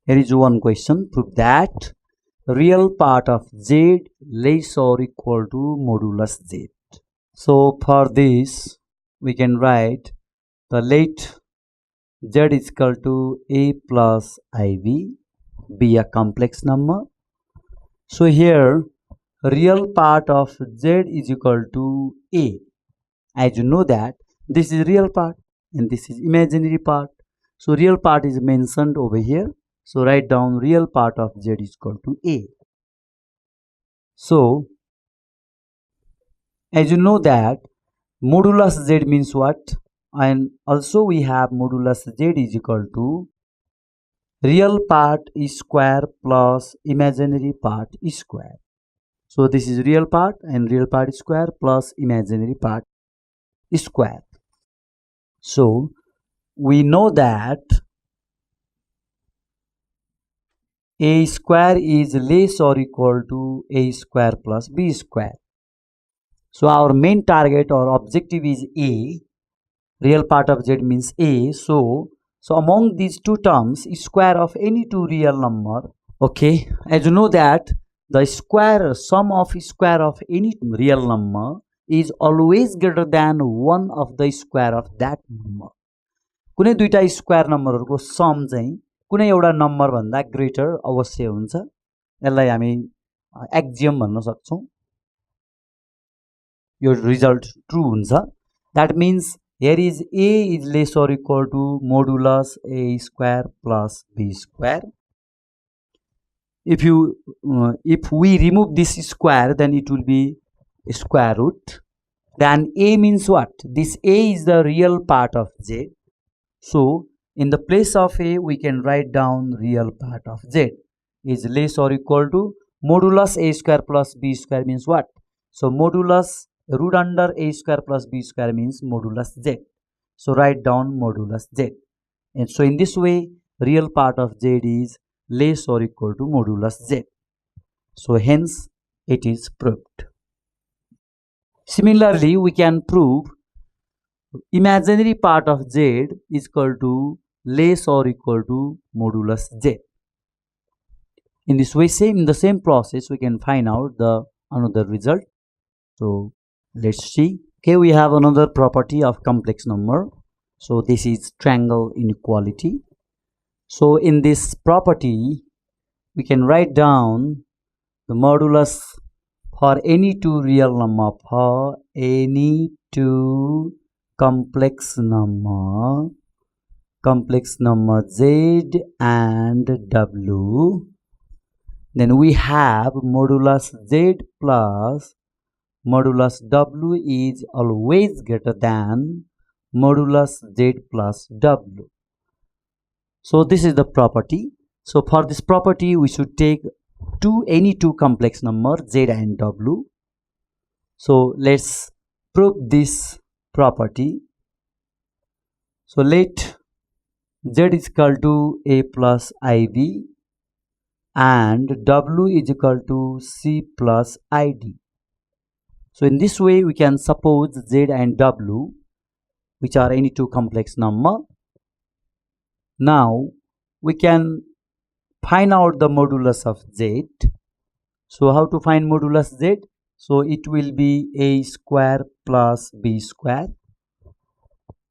Here is one question. Prove that real part of z less or equal to modulus z. So for this, we can write the let z is equal to a plus iv be a complex number. So here real part of z is equal to a. As you know that this is real part and this is imaginary part. So real part is mentioned over here. So write down real part of z is equal to a. So as you know that modulus z means what? And also we have modulus z is equal to real part is square plus imaginary part is square. So this is real part and real part is square plus imaginary part is square. So we know that a square is less or equal to a square plus b square. So our main target or objective is a. Real part of z means a. So among these two terms, square of any two real number. Okay, as you know that the sum of square of any real number is always greater than one of the square of that number. कुनै दुईटा square नम्बरहरुको सम चाहिँ कुनै एउटा number भन्दा greater अवश्य हुन्छ. यसलाई हामी एक्जियम भन्न सक्छौं. यो रिजल्ट ट्रू हुन्छ. That means here is a is less or equal to modulus a square plus b square. If we remove this square, then it will be square root. Then a means what? This a is the real part of z. So in the place of a, we can write down real part of z is less or equal to modulus a square plus b square means what? So modulus root under a square plus b square means modulus z. So write down modulus z. And so in this way, real part of z is less or equal to modulus z. So hence it is proved. Similarly, we can prove imaginary part of z is equal to less or equal to modulus z. In this way, in the same process, we can find out the another result. So let's see. Okay, we have another property of complex number. So this is triangle inequality. So in this property, we can write down the modulus for any two real number, for any two complex number z and w. Then we have modulus z plus modulus w is always greater than modulus z plus w. So this is the property. So for this property, we should take any two complex number z and w. So let's prove this property. So let z is equal to a plus iv and w is equal to c plus id. So in this way, we can suppose z and w, which are any two complex number. Now we can find out the modulus of z. So how to find modulus z? So it will be a square plus b square.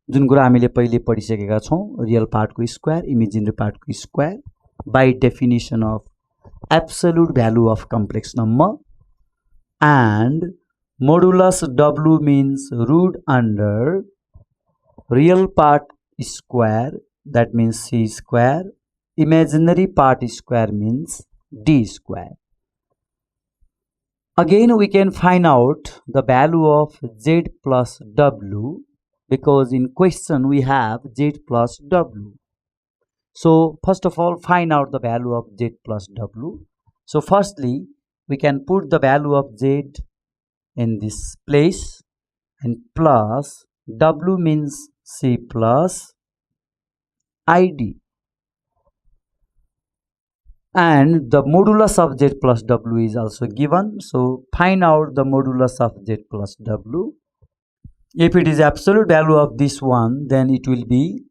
जुन कुरा हामीले पहिले पढिसकेका छौं, real part को square, imaginary part को square, by definition of absolute value of complex number. And modulus w means root under real part square, that means c square, imaginary part square means d square. Again, we can find out the value of z plus w, because in question we have z plus w. So first of all, find out the value of z plus w. So firstly, we can put the value of z in this place, and plus w means c plus id. And the modulus of z plus w is also given. So find out the modulus of z plus w. If it is absolute value of this one, then it will be,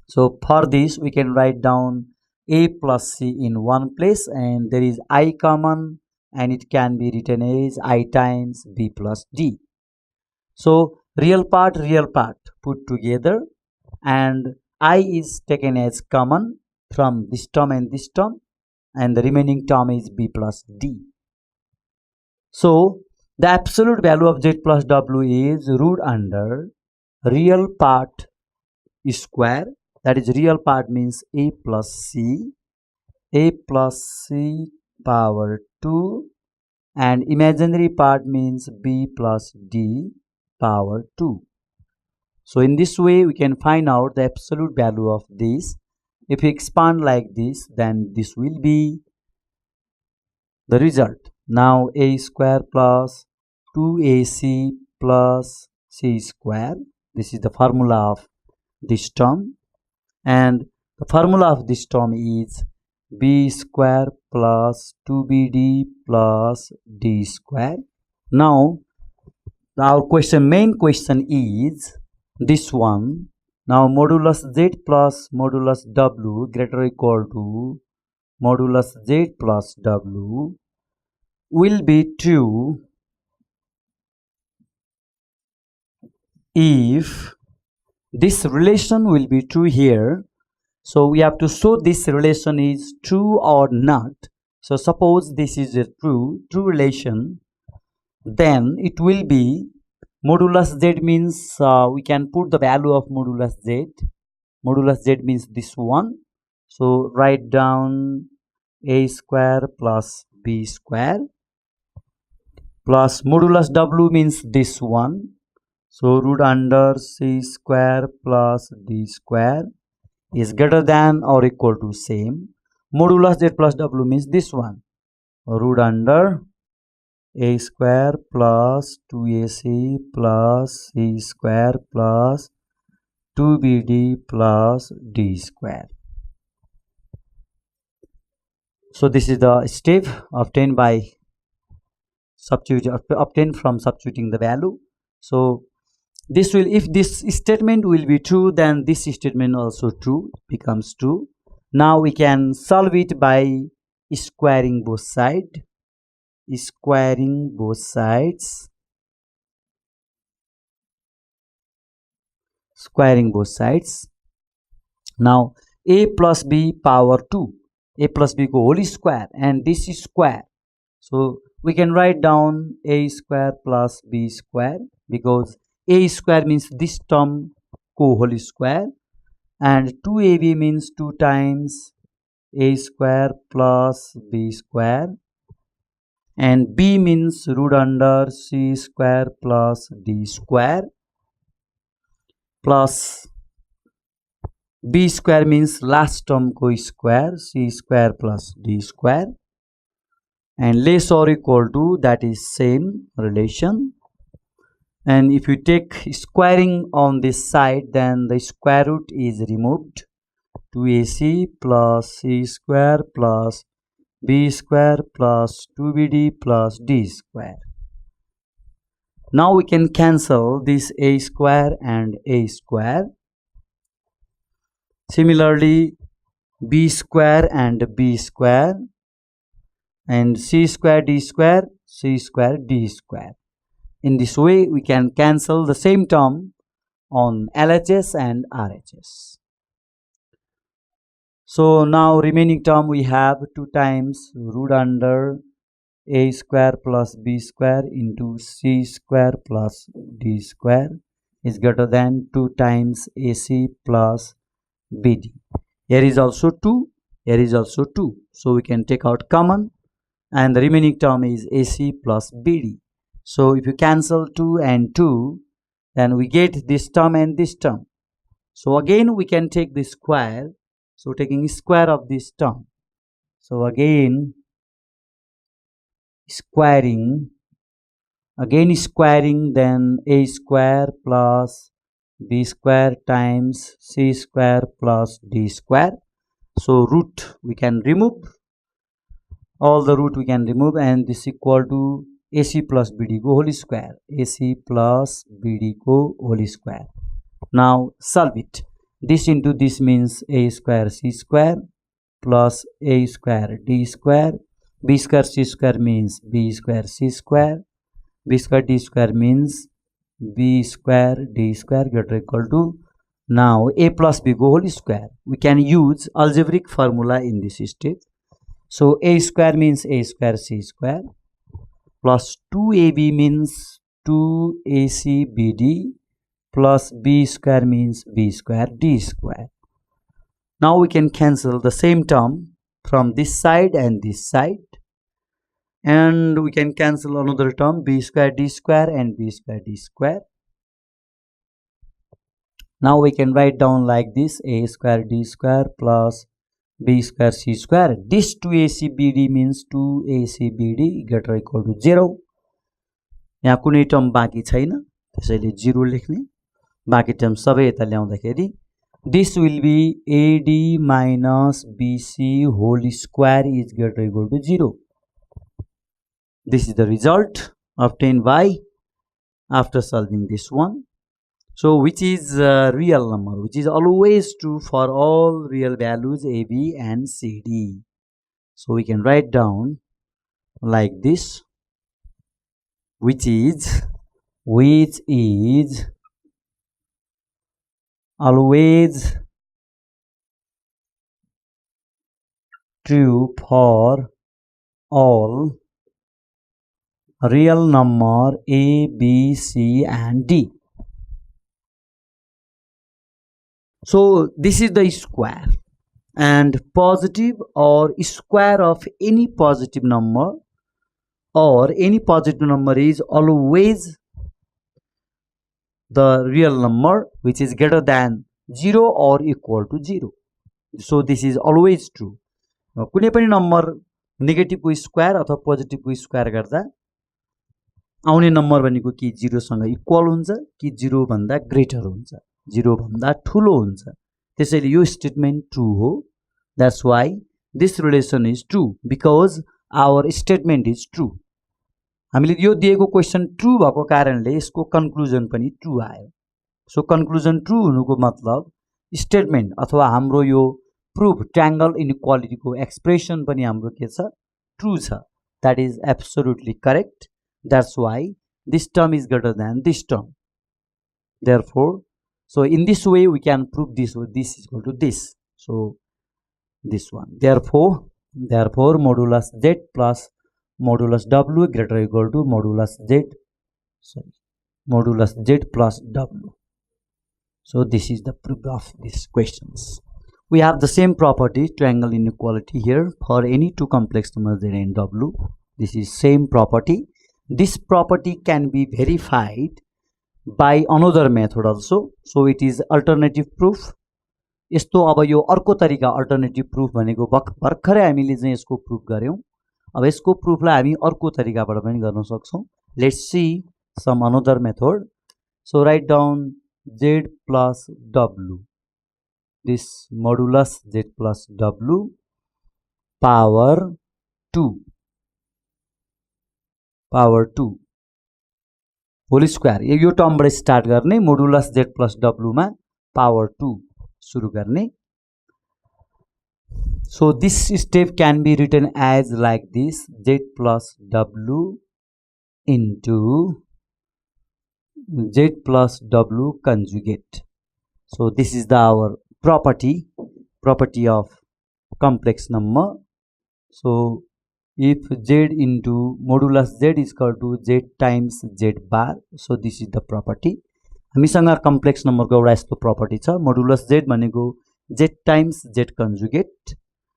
so for this we can write down a plus c in one place, and there is I common, and it can be written as I times b plus d. So real part put together, and I is taken as common from this term and this term, and the remaining term is b plus d. So the absolute value of z plus w is root under real part square, that is real part means a plus c power 2, and imaginary part means b plus d power 2. So in this way we can find out the absolute value of this. If we expand like this, then this will be the result. Now a square plus 2ac plus c square, this is the formula of this term, and the formula of this term is b square plus 2bd plus d square. Now our main question is this one. Now modulus z plus modulus w greater or equal to modulus z plus w will be true if this relation will be true here. So we have to show this relation is true or not. So suppose this is a true relation, then it will be modulus z means we can put the value of modulus z. Modulus z means this one. So write down a square plus b square plus modulus w means this one. So root under c square plus d square is greater than or equal to same. Modulus z plus w means this one. Root under a square plus 2ac plus c square plus 2bd plus d square. So this is the step obtained from substituting the value. So this will, if this statement will be true, then this statement also true, becomes true. Now we can solve it by squaring both sides. Now a plus b power 2, a plus b को whole square, and this is square. So we can write down a square plus b square, because a square means this term को whole square, and 2ab means 2 times a square plus b square, and b means root under c square plus d square, plus b square means last term को square, c square plus d square, and less or equal to, that is same relation. And if you take squaring on this side, then the square root is removed. 2ac plus c square plus b square plus 2bd plus d square. Now we can cancel this a square and a square. Similarly, b square and b square, and c square d square, c square d square. In this way, we can cancel the same term on LHS and RHS. So now remaining term we have 2 times root under a square plus b square into c square plus d square is greater than 2 times ac plus bd. Here is also 2, here is also 2. So we can take out common, and the remaining term is ac plus bd. So if you cancel 2 and 2, then we get this term and this term. So again we can take the square. So taking square of this term. So again squaring, then a square plus b square times c square plus d square. So root we can remove, all the root we can remove, and this equal to ac plus bd को whole square, ac plus bd को whole square. Now solve it. This into this means a square c square plus a square d square. B square c square means b square c square. B square d square means b square d square greater equal to, now a plus b whole square. We can use algebraic formula in this step. So a square means a square c square plus 2ab means 2acbd plus b square means b square d square. Now we can cancel the same term from this side and this side, and we can cancel another term b square d square and b square d square. Now we can write down like this, a square d square plus b square c square. This 2acbd means 2acbd greater equal to 0. यहाँ कुनै term बाँकी छैन, त्यसैले 0 लेख्ने. बाँकी term सबै यता ल्याउँदाखेरि this will be ad minus bc whole square is greater equal to 0. This is the result obtained by after solving this one. So which is a real number, which is always true for all real values a, b and c, d. So we can write down like this, which is always true for all real number a, b, c and d. So this is the square, and positive or square of any positive number or any positive number is always the real number which is greater than 0 or equal to 0. So this is always true. कुनै पनि number नेगेटिभको square अथवा पोजिटिभको square गर्दा आउने number भनेको कि 0 सँग equal हुन्छ कि 0 भन्दा ग्रेटर हुन्छ, 0 भन्दा ठूलो हुन्छ. त्यसैले यो स्टेटमेन्ट ट्रू हो. That's why this relation is true, because our statement is true. हामीले यो दिएको क्वेशन ट्रू भएको कारणले यसको कन्क्लुजन पनि ट्रू आयो. सो कन्क्लुजन ट्रू हुनुको मतलब स्टेटमेन्ट अथवा हाम्रो यो प्रूफ ट्रायंगल इनइक्वालिटी को एक्सप्रेसन पनि हाम्रो के छ, ट्रू छ. That is absolutely correct. That's why this term is greater than this term. Therefore, so in this way we can prove this is equal to this. So this one. Therefore modulus z plus modulus w greater or equal to modulus z plus w. So this is the proof of these questions. We have the same property, triangle inequality, here for any two complex numbers z and w. This is same property. This property can be verified by another method also. So it is alternative proof. यस्तो अब यो अर्को तरिका alternative proof भनेको भर्खरै हामीले चाहिँ यसको proof गर्यौं. अब यसको प्रूफलाई हामी अर्को तरिकाबाट पनि गर्न सक्छौं. Let's see some another method. So write down z plus w, this modulus z plus w power 2 whole square. यो टर्मबाट स्टार्ट गर्ने, मोडुलस z plus w मा पावर 2 सुरु गर्ने. So this step can be written as like this, z plus w into z plus w conjugate. So this is our property of complex number. So if z into modulus z is equal to z times z bar, so this is the property. हामीसँग complex नम्बरको एउटा यस्तो property छ, modulus z भनेको z times z conjugate.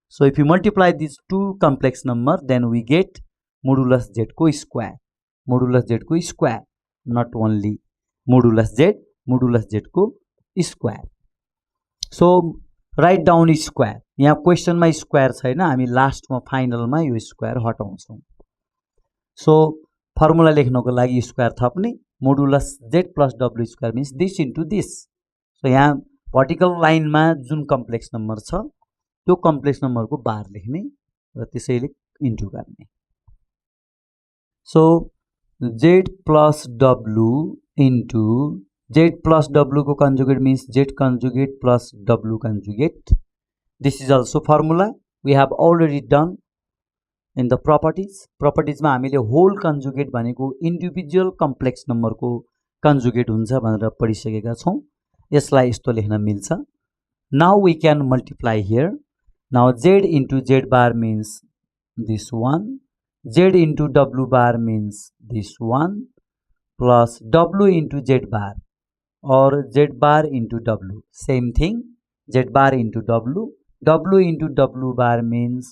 So if you multiply these two complex number, then we get modulus z को square. Modulus z को square, not only modulus z को square. So write down square. यहाँ question मा square छैन, हामी last मा final मा यो square हटाउँछौं. सो formula लेख्नको लागि स्क्वायर थप्ने. Modulus z plus w square means this into this. So यहाँ वर्टिकल लाइन मा जुन कम्प्लेक्स नम्बर छ त्यो कम्प्लेक्स नम्बर को बार लेख्ने र त्यसैले इन्टु गर्ने. So z plus w into z plus w को conjugate means z conjugate plus w conjugate. This is also formula. we have already done in the properties मा हामीले whole conjugate भनेको individual complex number को conjugate हुन्छ भनेर पढिसकेका छौं यसलाई यस्तो लेख्न मिल्छ now we can multiply here now z into z bar means this one z into w bar means this one plus w into z bar or z bar into w same thing z bar into w w into w bar means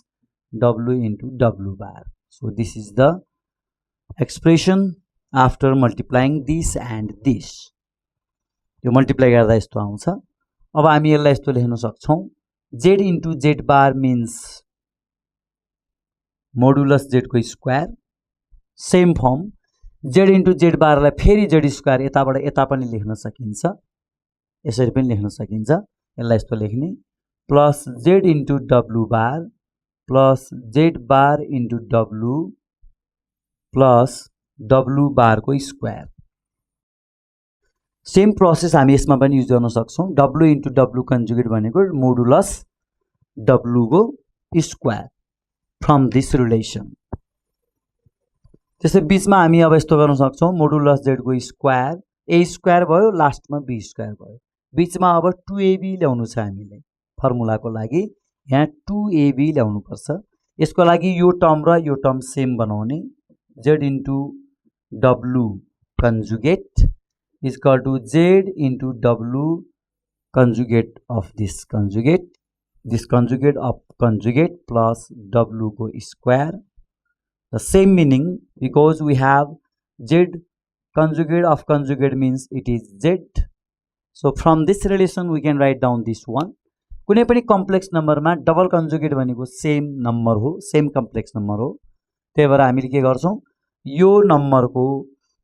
w into w bar so this is the expression after multiplying this and this yo multiply गर्दा यस्तो आउँछ अब हामी यसलाई यस्तो लेख्न सक्छौं z into z bar means modulus z को square same firm z into z bar लाई फेरि z स्क्वायर यताबाट यता पनि लेख्न सकिन्छ यसरी पनि लेख्न सकिन्छ यसलाई यस्तो लेख्ने plus z into w bar plus z bar into w plus w bar को स्क्वायर सेम प्रोसेस हामी यसमा पनि युज गर्न सक्छौं w into w कन्जुगेट भनेको मोडुलस w को स्क्वायर फ्रम दिस रिलेसन त्यसै बीचमा हामी अब यस्तो गर्न सक्छौं मोडुलस z को स्क्वायर a स्क्वायर भयो लास्टमा b स्क्वायर भयो बीचमा अब 2ab ल्याउनु छ हामीले फर्मुलाको लागि यहाँ 2ab ल्याउनु पर्छ यसको लागि यो टर्म सेम बनाउने z into w conjugate is equal to z into w conjugate of this conjugate of conjugate plus w को square the same meaning because we have z conjugate of conjugate means it is z so from this relation we can write down this one कुनै पनि complex नम्बरमा double conjugate भनेको same number हो same complex number हो त्यही भएर हामीले के गर्छौं यो नम्बरको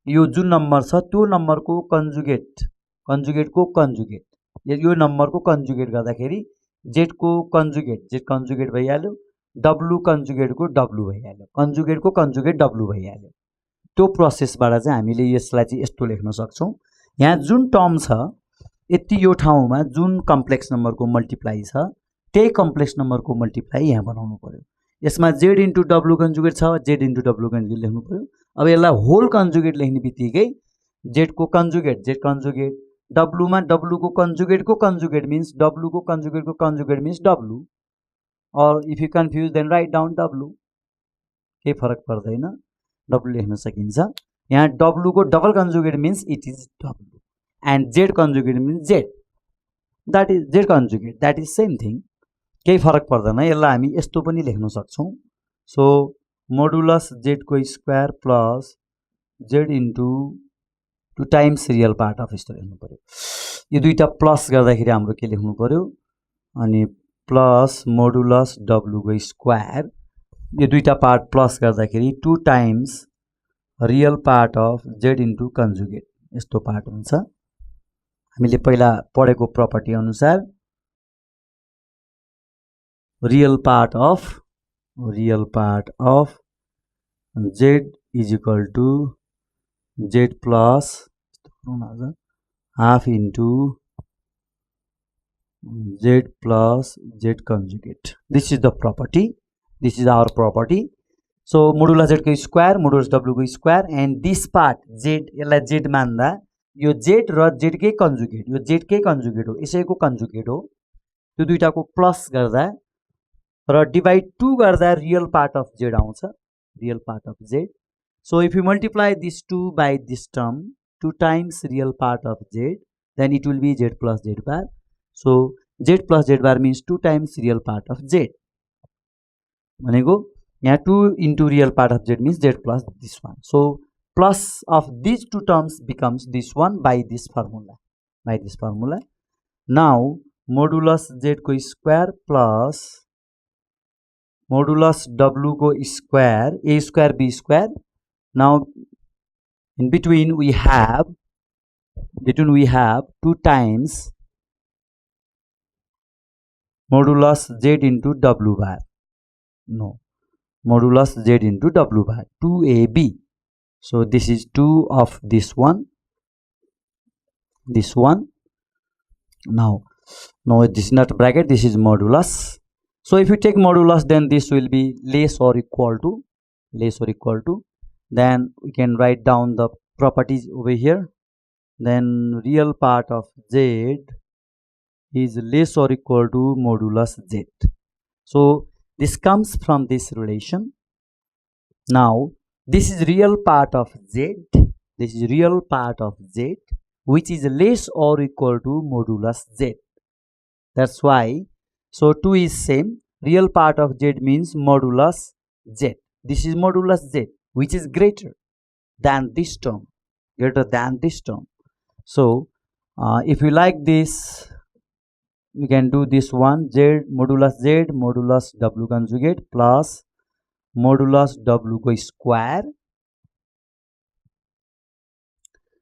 यो जुन नम्बर छ त्यो नम्बरको कन्जुगेटको कन्जुगेट यो नम्बरको कन्जुगेट गर्दाखेरि z को कन्जुगेट भइहाल्यो w कन्जुगेटको w भइहाल्यो कन्जुगेटको कन्जुगेट w भइहाल्यो त्यो प्रोसेसबाट चाहिँ हामीले यसलाई चाहिँ यस्तो लेख्न सक्छौं यहाँ जुन टर्म छ यति यो ठाउँमा जुन कम्प्लेक्स नम्बरको मल्टिप्लाई छ त्यही कम्प्लेक्स नम्बरको मल्टिप्लाई यहाँ बनाउनु पर्यो यसमा z into w कन्जुगेट छ z into w कन्जुगेट लेख्नु पर्यो अब यसलाई होल कन्जुगेट लेख्ने बित्तिकै z को कन्जुगेट w मा w को कन्जुगेट मीन्स w को conjugate means w or if you confuse then write down w केही फरक पर्दैन w लेख्न सकिन्छ यहाँ w को double conjugate means it is w and z conjugate means z that is z conjugate that is same thing केही फरक पर्दैन यसलाई हामी यस्तो पनि लेख्न सक्छौं सो मोडुलस z को square plus z into 2 times real part of यस्तो लेख्नु पर्यो यो दुईटा प्लस गर्दाखेरि हाम्रो के लेख्नु पर्यो अनि प्लस मोडुलस w को स्क्वायर यो दुईटा पार्ट प्लस गर्दाखेरि 2 times real part of z into conjugate यस्तो पार्ट हुन्छ हामीले पहिला पढेको प्रपर्टी अनुसार real part of z is equal to z plus half into z plus z conjugate this is the property this is our property so modulus z को square modulus w को square and this part z यसलाई z मान्दा यो z र z कै conjugate यो z कै conjugate हो यसैको conjugate हो त्यो दुईटाको plus गर्दा र डिवाइड 2 गर्दा रियल पार्ट अफ z आउँछ real part of z so if you multiply this 2 by this term 2 times real part of z then it will be z plus z bar so z plus z bar means 2 times real part of z भनेको यहाँ 2 into real part of z means z plus this one so plus of these two terms becomes this one by this formula now modulus z को square plus modulus w को square a square b square now in between we have 2 times modulus z into w bar no modulus z into w bar 2ab so this is 2 of this one now this is not bracket this is modulus So if you take modulus, then this will be less or equal to, then we can write down the properties over here. Then real part of z is less or equal to modulus z. So this comes from this relation. Now this is real part of z, which is less or equal to modulus z. That's why, so 2 is same, real part of z means modulus z. This is modulus z, which is greater than this term, So if you like this, we can do this one, z modulus w conjugate plus modulus w go square.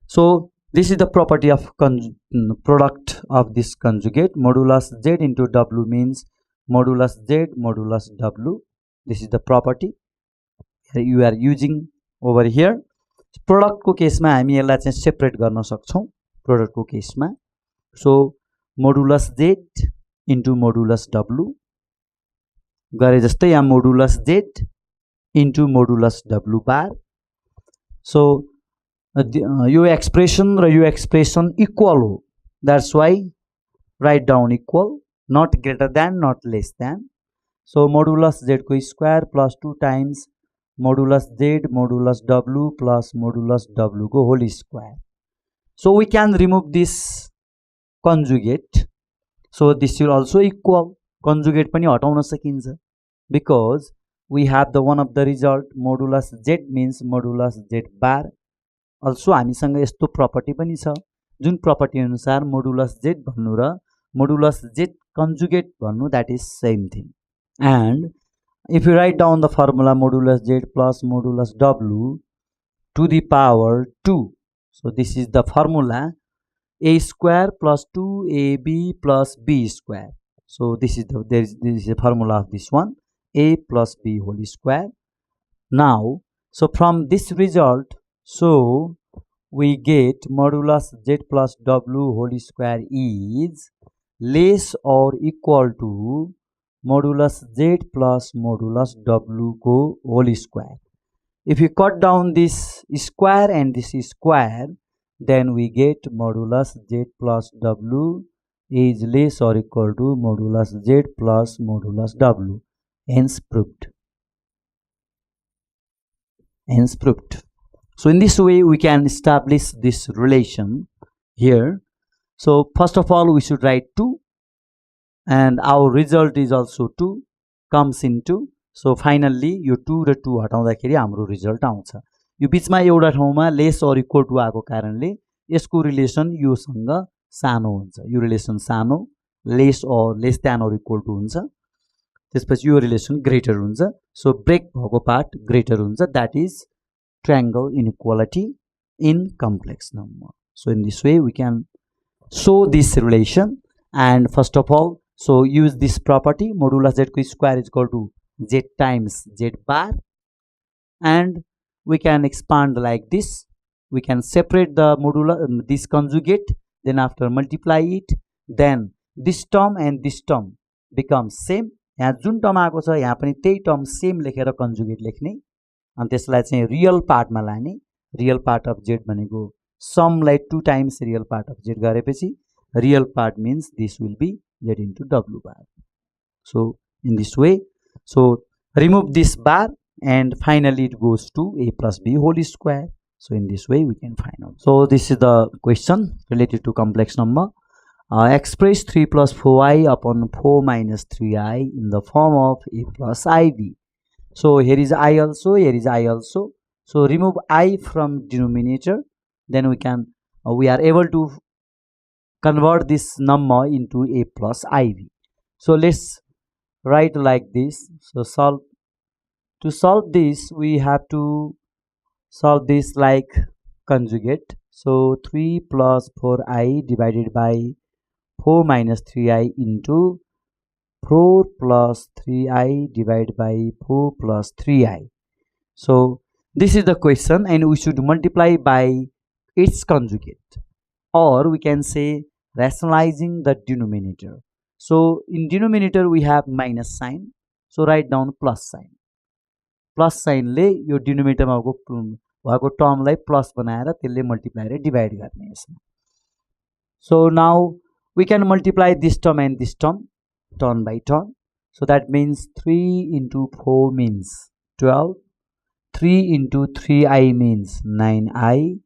So this is the property of product of this conjugate. Modulus z into w means modulus z modulus w. This is the property you are using over here. Product को case में हामी यसलाई चाहिँ separate गर्न सक्छौं product को case में. So modulus z into modulus w गरे जस्तै यहाँ modulus z into modulus w bar. So यो expression र यो expression equal हो. That's why write down equal, not greater than, not less than. So modulus z को square plus 2 times modulus z modulus w plus modulus w को whole square. So we can remove this conjugate. So this will also equal. Conjugate पनि हटाउन सकिन्छ because we have the one of the result modulus z means modulus z bar. Also हामीसँग यस्तो property पनि छ जुन property अनुसार modulus z भन्नु र modulus z conjugate भन्नु, that is same thing. And if you write down the formula modulus z plus modulus w to the power 2, so this is the formula a square plus 2ab plus b square. So this is the formula of this one, a plus b whole square. Now so from this result, so we get modulus z plus w whole square is less or equal to modulus z plus modulus w को whole square. If you cut down this square and this square, then we get modulus z plus w is less or equal to modulus z plus modulus w. Hence proved. So in this way we can establish this relation here. So first of all we should write 2 and our result is also 2 comes into. So finally यो 2 र 2 हटाउँदाखेरि हाम्रो result आउँछ. यो बीचमा एउटा ठाउँमा less और equal to आको कारणले यसको relation यो सँग सानो हुन्छ. यो रिलेसन सानो, लेस और लेस देन और इक्वल टु हुन्छ. त्यसपछि यो रिलेसन ग्रेटर हुन्छ. सो ब्रेक भएको पार्ट ग्रेटर हुन्छ. That is triangle inequality in complex number. So in this way we can show this relation. And first of all, so use this property modulus z square is equal to z times z bar, and we can expand like this. We can separate the modulus this conjugate, then after multiply it, then this term and this term becomes same. यहाँ जुन term आएको छ यहाँ पनि त्यही term same लेखेर conjugate लेख्ने अनि त्यसलाई चाहिँ रियल पार्टमा लाने. रियल पार्ट अफ z भनेको समलाई 2 times real part of z गरेपछि real part means this will be z into w bar. So in this way, so remove this bar and finally it goes to a plus b whole square. So in this way we can find out. So this is the question related to complex number. Express 3 plus 4i upon 4 minus 3i in the form of a plus iv. So here is I also, here is I also. So remove I from denominator, then we can we are able to convert this number into a plus iv. So let's write like this. So to solve this we have to solve this like conjugate. So 3 plus 4i divided by 4 minus 3i into 4 plus 3i divided by 4 plus 3i. So this is the question and we should multiply by its conjugate, or we can say rationalizing the denominator. So in denominator we have minus sign, so write down plus sign. Plus साइनले यो डिनोमिनेटरमा भएको टर्मलाई plus बनाएर त्यसले multiply र divide गर्ने यसमा. So now we can multiply this term and this term turn by turn. So that means 3 into 4 means 12, 3 into 3i means 9i,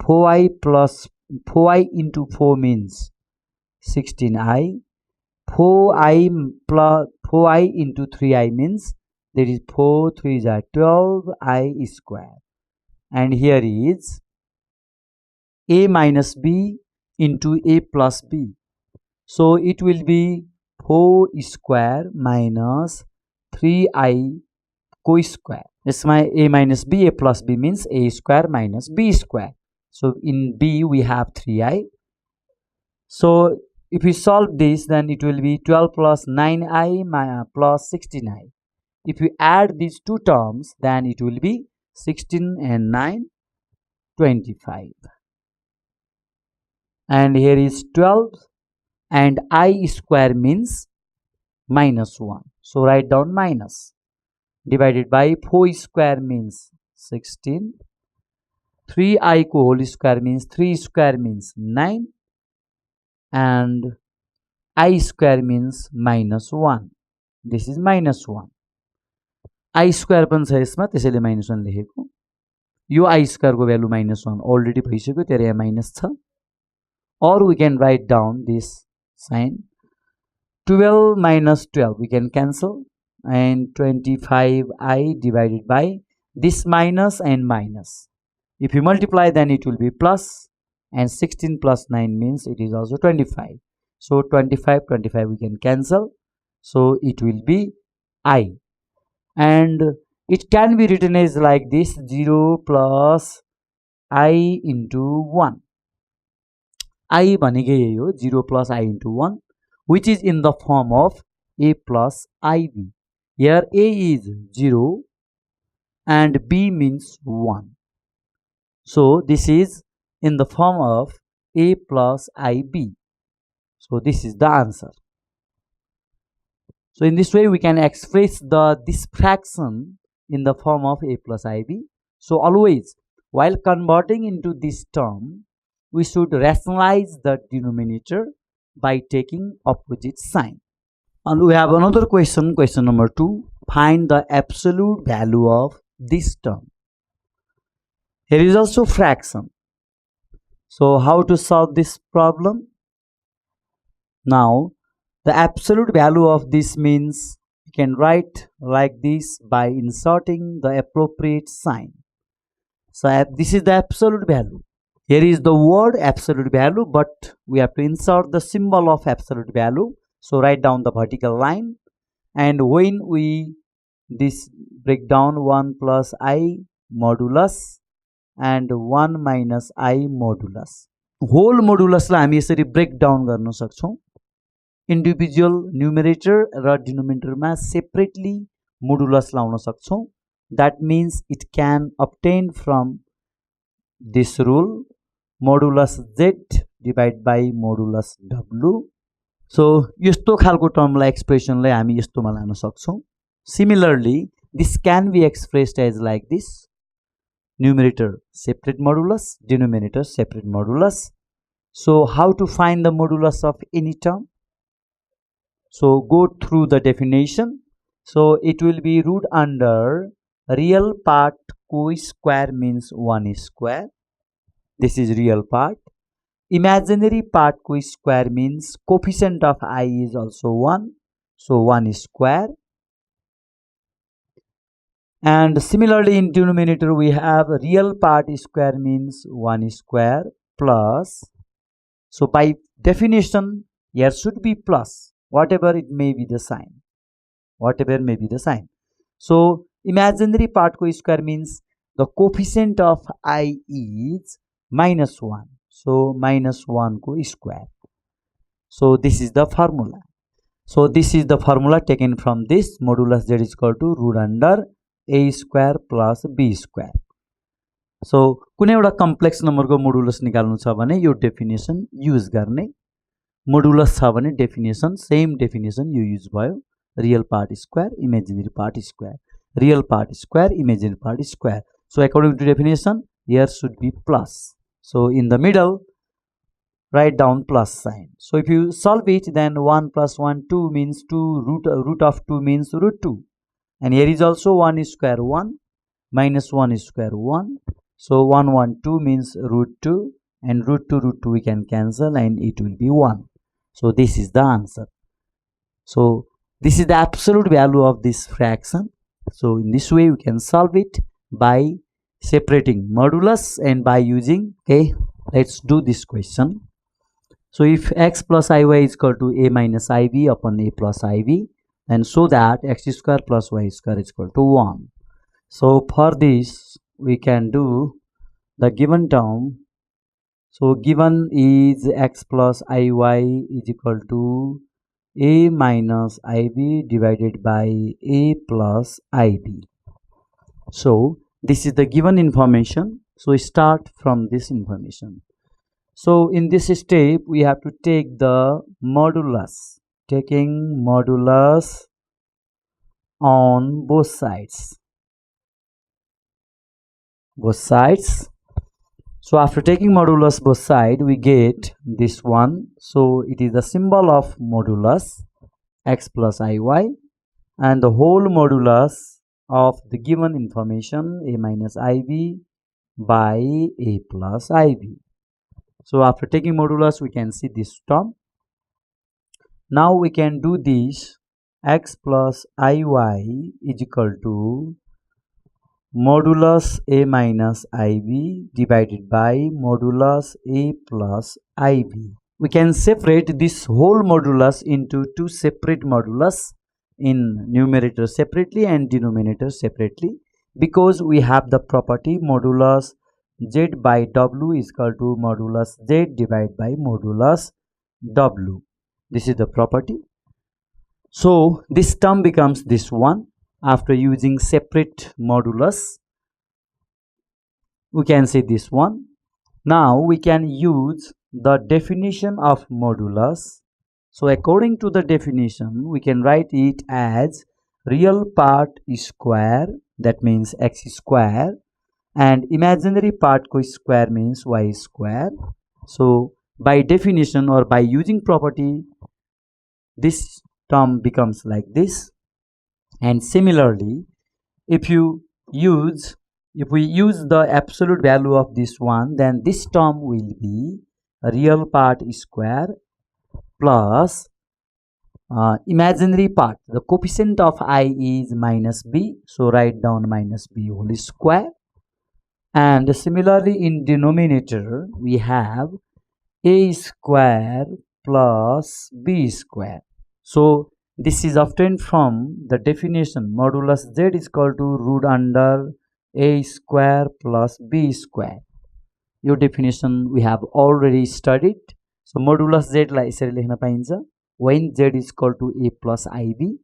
4i plus 4i into 4 means 16i, 4i plus 4i into 3i means that is 4 3s are 12i square, and here is a minus b into a plus b, so it will be 4 square minus 3i co square. This my a minus b, a plus b means a square minus b square. So in b we have 3i. So if we solve this, then it will be 12 plus 9i plus 16i. If you add these two terms, then it will be 16 and 9, 25. And here is 12 and I square means minus 1. So write down minus. Divided by 4 square means 16. 3i whole square means 3 square means 9. And I square means minus 1. This is minus 1. I square पनि छ यसमा, त्यसैले minus 1 लेखेको. यो I square को value minus 1 already भइसक्यो, त्यसैले यहाँ minus छ. Or we can write down this sign. 12 minus 12 we can cancel, and 25i divided by this minus and minus. If you multiply, then it will be plus, and 16 plus 9 means it is also 25. So 25 we can cancel, so it will be I. And it can be written as like this: 0 plus I into 1. I भनेकै यही हो, 0 plus I into 1, which is in the form of a plus ib. Here a is 0 and b means 1. So this is in the form of a plus ib. So this is the answer. So in this way we can express this fraction in the form of a plus ib. So always while converting into this term, we should rationalize the denominator by taking opposite sign. And we have another question, question number 2. Find the absolute value of this term. Here is also fraction. So how to solve this problem? Now the absolute value of this means we can write like this by inserting the appropriate sign. So this is the absolute value. Here is the word absolute value, but we have to insert the symbol of absolute value. So write down the vertical line, and when we this break down 1 plus I modulus and 1 minus I modulus. Whole modulus लाई हामी यसरी break down गर्न सक्छौं. Individual numerator र denominator मा separately modulus लाउन सक्छौं. That means it can obtain from this rule modulus z divided by modulus w. So यस्तो खालको टर्मलाई एक्सप्रेसनलाई हामी यस्तोमा लान सक्छौं. Similarly, this can be expressed as like this: numerator separate modulus, denominator separate modulus. So how to find the modulus of any term? So go through the definition. So it will be root under real part co-square means 1 square. This is real part. Imaginary part co-square means coefficient of I is also 1. So 1 square. And similarly in denominator we have real part square means 1 square plus. So by definition here should be plus, whatever it may be the sign. Whatever may be the sign. So imaginary part co-square means the coefficient of I is minus 1. So minus 1 co-square. So this is the formula. So this is the formula taken from this modulus z is equal to root under a square plus b square. So कुनै एउटा complex नम्बरको modulus निकाल्नु छ भने यो definition use गर्ने. Modulus छ भने definition same definition यो use भयो real part square imaginary part square real part square imaginary part square. So according to definition here should be plus. So in the middle write down plus sign. So if you solve it then 1 plus 1 2 means 2 root of 2 means root 2 and here is also 1 square 1 minus 1 square 1. So 1 1 2 means root 2 and root 2 we can cancel and it will be 1. So this is the answer. So this is the absolute value of this fraction. So in this way we can solve it by separating modulus and by using, okay, let's do this question. So if x plus iy is equal to a minus iv upon a plus iv and so that x square plus y square is equal to 1. So for this we can do the given term. So given is x plus iy is equal to a minus ib divided by a plus ib. So this is the given information. So start from this information. So in this step we have to take the modulus. Taking modulus on both sides. So after taking modulus both sides, we get this one. So it is the symbol of modulus x plus iy and the whole modulus of the given information a minus iv by a plus iv. So after taking modulus we can see this term. Now we can do this x plus iy is equal to modulus a minus iv divided by modulus a plus iv. We can separate this whole modulus into two separate modulus in numerator separately and denominator separately because we have the property modulus z by w is equal to modulus z divided by modulus w. This is the property. So this term becomes this one. After using separate modulus, we can say this one. Now we can use the definition of modulus. So according to the definition, we can write it as real part square, that means x square, and imaginary part square means y square. So by definition or by using property, this term becomes like this. And similarly, if we use the absolute value of this one, then this term will be real part square plus imaginary part. The coefficient of I is minus b, so write down minus b whole square. And similarly in denominator we have a square plus b square. So this is obtained from the definition modulus z is equal to root under a square plus b square. Your definition we have already studied. So modulus z लाई यसरी लेख्न पाइन्छ when z is equal to a plus ib.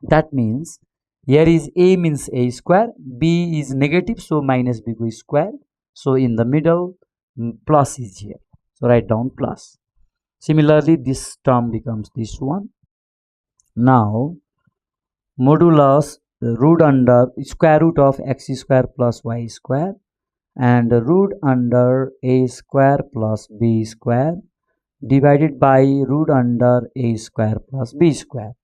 That means here is a means a square, b is negative, so minus b square. So in the middle plus is here. So write down plus. Similarly this term becomes this one. Now modulus root under square root of x square plus y square and root under a square plus b square divided by root under a square plus b square.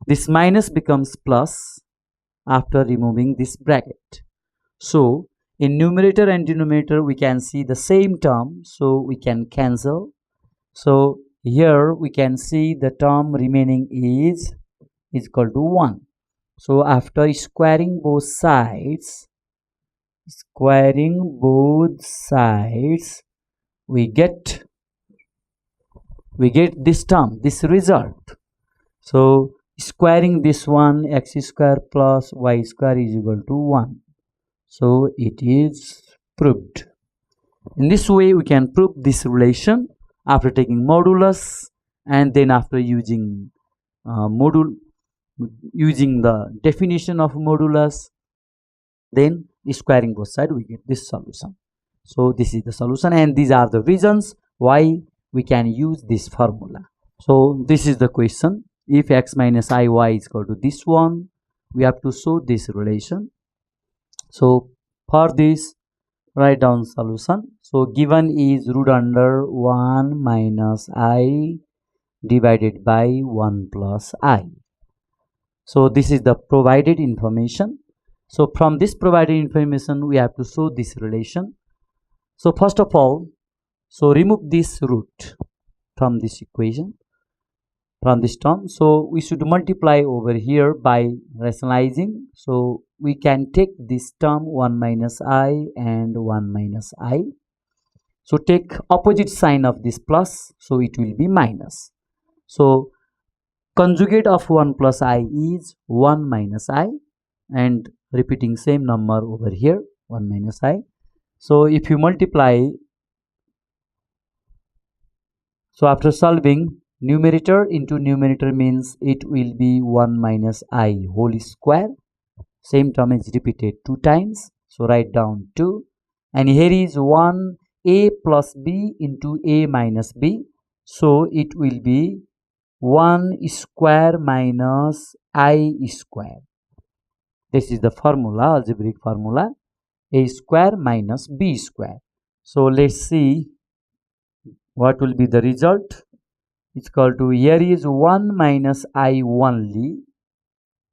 This minus becomes plus after removing this bracket. So in numerator and denominator we can see the same term, so we can cancel. So here we can see the term remaining is equal to 1. So after squaring both sides, we get this term, this result. So squaring this one, x square plus y square is equal to 1. So it is proved. In this way we can prove this relation after taking modulus and then after using using the definition of modulus, then squaring both sides we get this solution. So this is the solution and these are the reasons why we can use this formula. So this is the question. If x minus iy is equal to this one, we have to show this relation. So for this, write down solution. So given is root under 1 minus I divided by 1 plus I. So this is the provided information. So from this provided information, we have to show this relation. So first of all, so remove this root from this equation, from this term. So we should multiply over here by rationalizing. So we can take this term 1 minus I and 1 minus I. So take opposite sign of this plus, so it will be minus. So conjugate of 1 plus I is 1 minus I, and repeating same number over here, 1 minus I. So if you multiply, so after solving, numerator into numerator means it will be 1 minus I whole square. Same term is repeated 2 times. So write down 2. And here is 1 a plus b into a minus b. So it will be 1 square minus I square. This is the formula, algebraic formula. A square minus b square. So let's see what will be the result. It's equal to, here is 1 minus I only.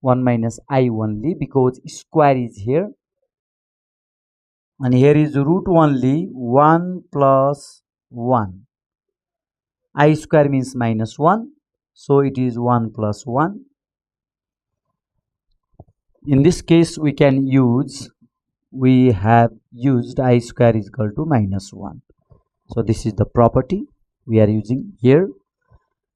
1 minus I only because square is here. And here is root only 1 plus 1. I square means minus 1. So it is 1 plus 1. In this case, we have used I square is equal to minus 1. So this is the property we are using here.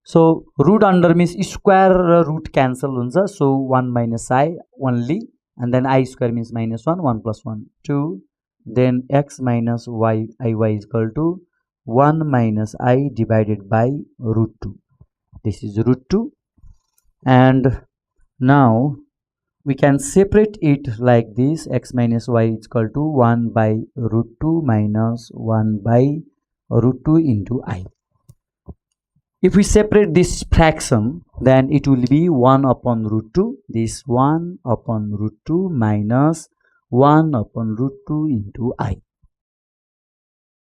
So root under means square root cancel huncha. So 1 minus I only, and then I square means minus 1, 1 plus 1, 2. Then x minus y, iy is equal to 1 minus I divided by root 2. This is root 2. And now we can separate it like this. X minus y is equal to 1 by root 2 minus 1 by root 2 into I. If we separate this fraction, then it will be 1 upon root 2. This 1 upon root 2 minus 1 upon root 2 into I.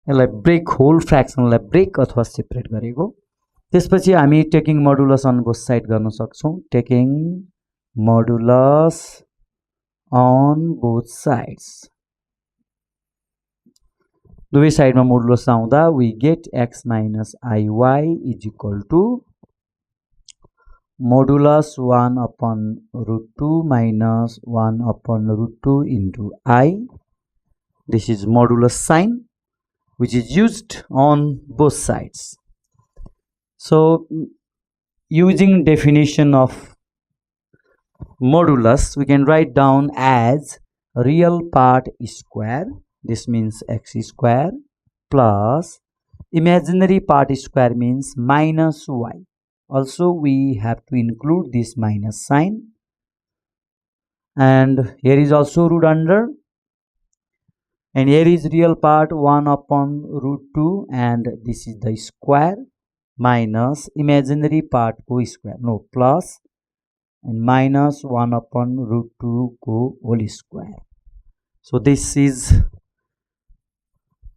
यसलाई break whole फ्र्याक्सनलाई break अथवा separate गरेको. त्यसपछि हामी taking modulus on both side गर्न सक्छौं. Taking modulus on both sides. दुवै साइडमा मोडुलस आउँदा we get x minus iy is equal to modulus 1 upon root 2 minus 1 upon root 2 into I. This is modulus sign which is used on both sides. So using definition of modulus, we can write down as real part square. This means x square plus imaginary part square means minus y. Also we have to include this minus sign. And here is also root under. And here is real part 1 upon root 2, and this is the square minus imaginary part go square. No, plus and minus 1 upon root 2 go whole square. So this is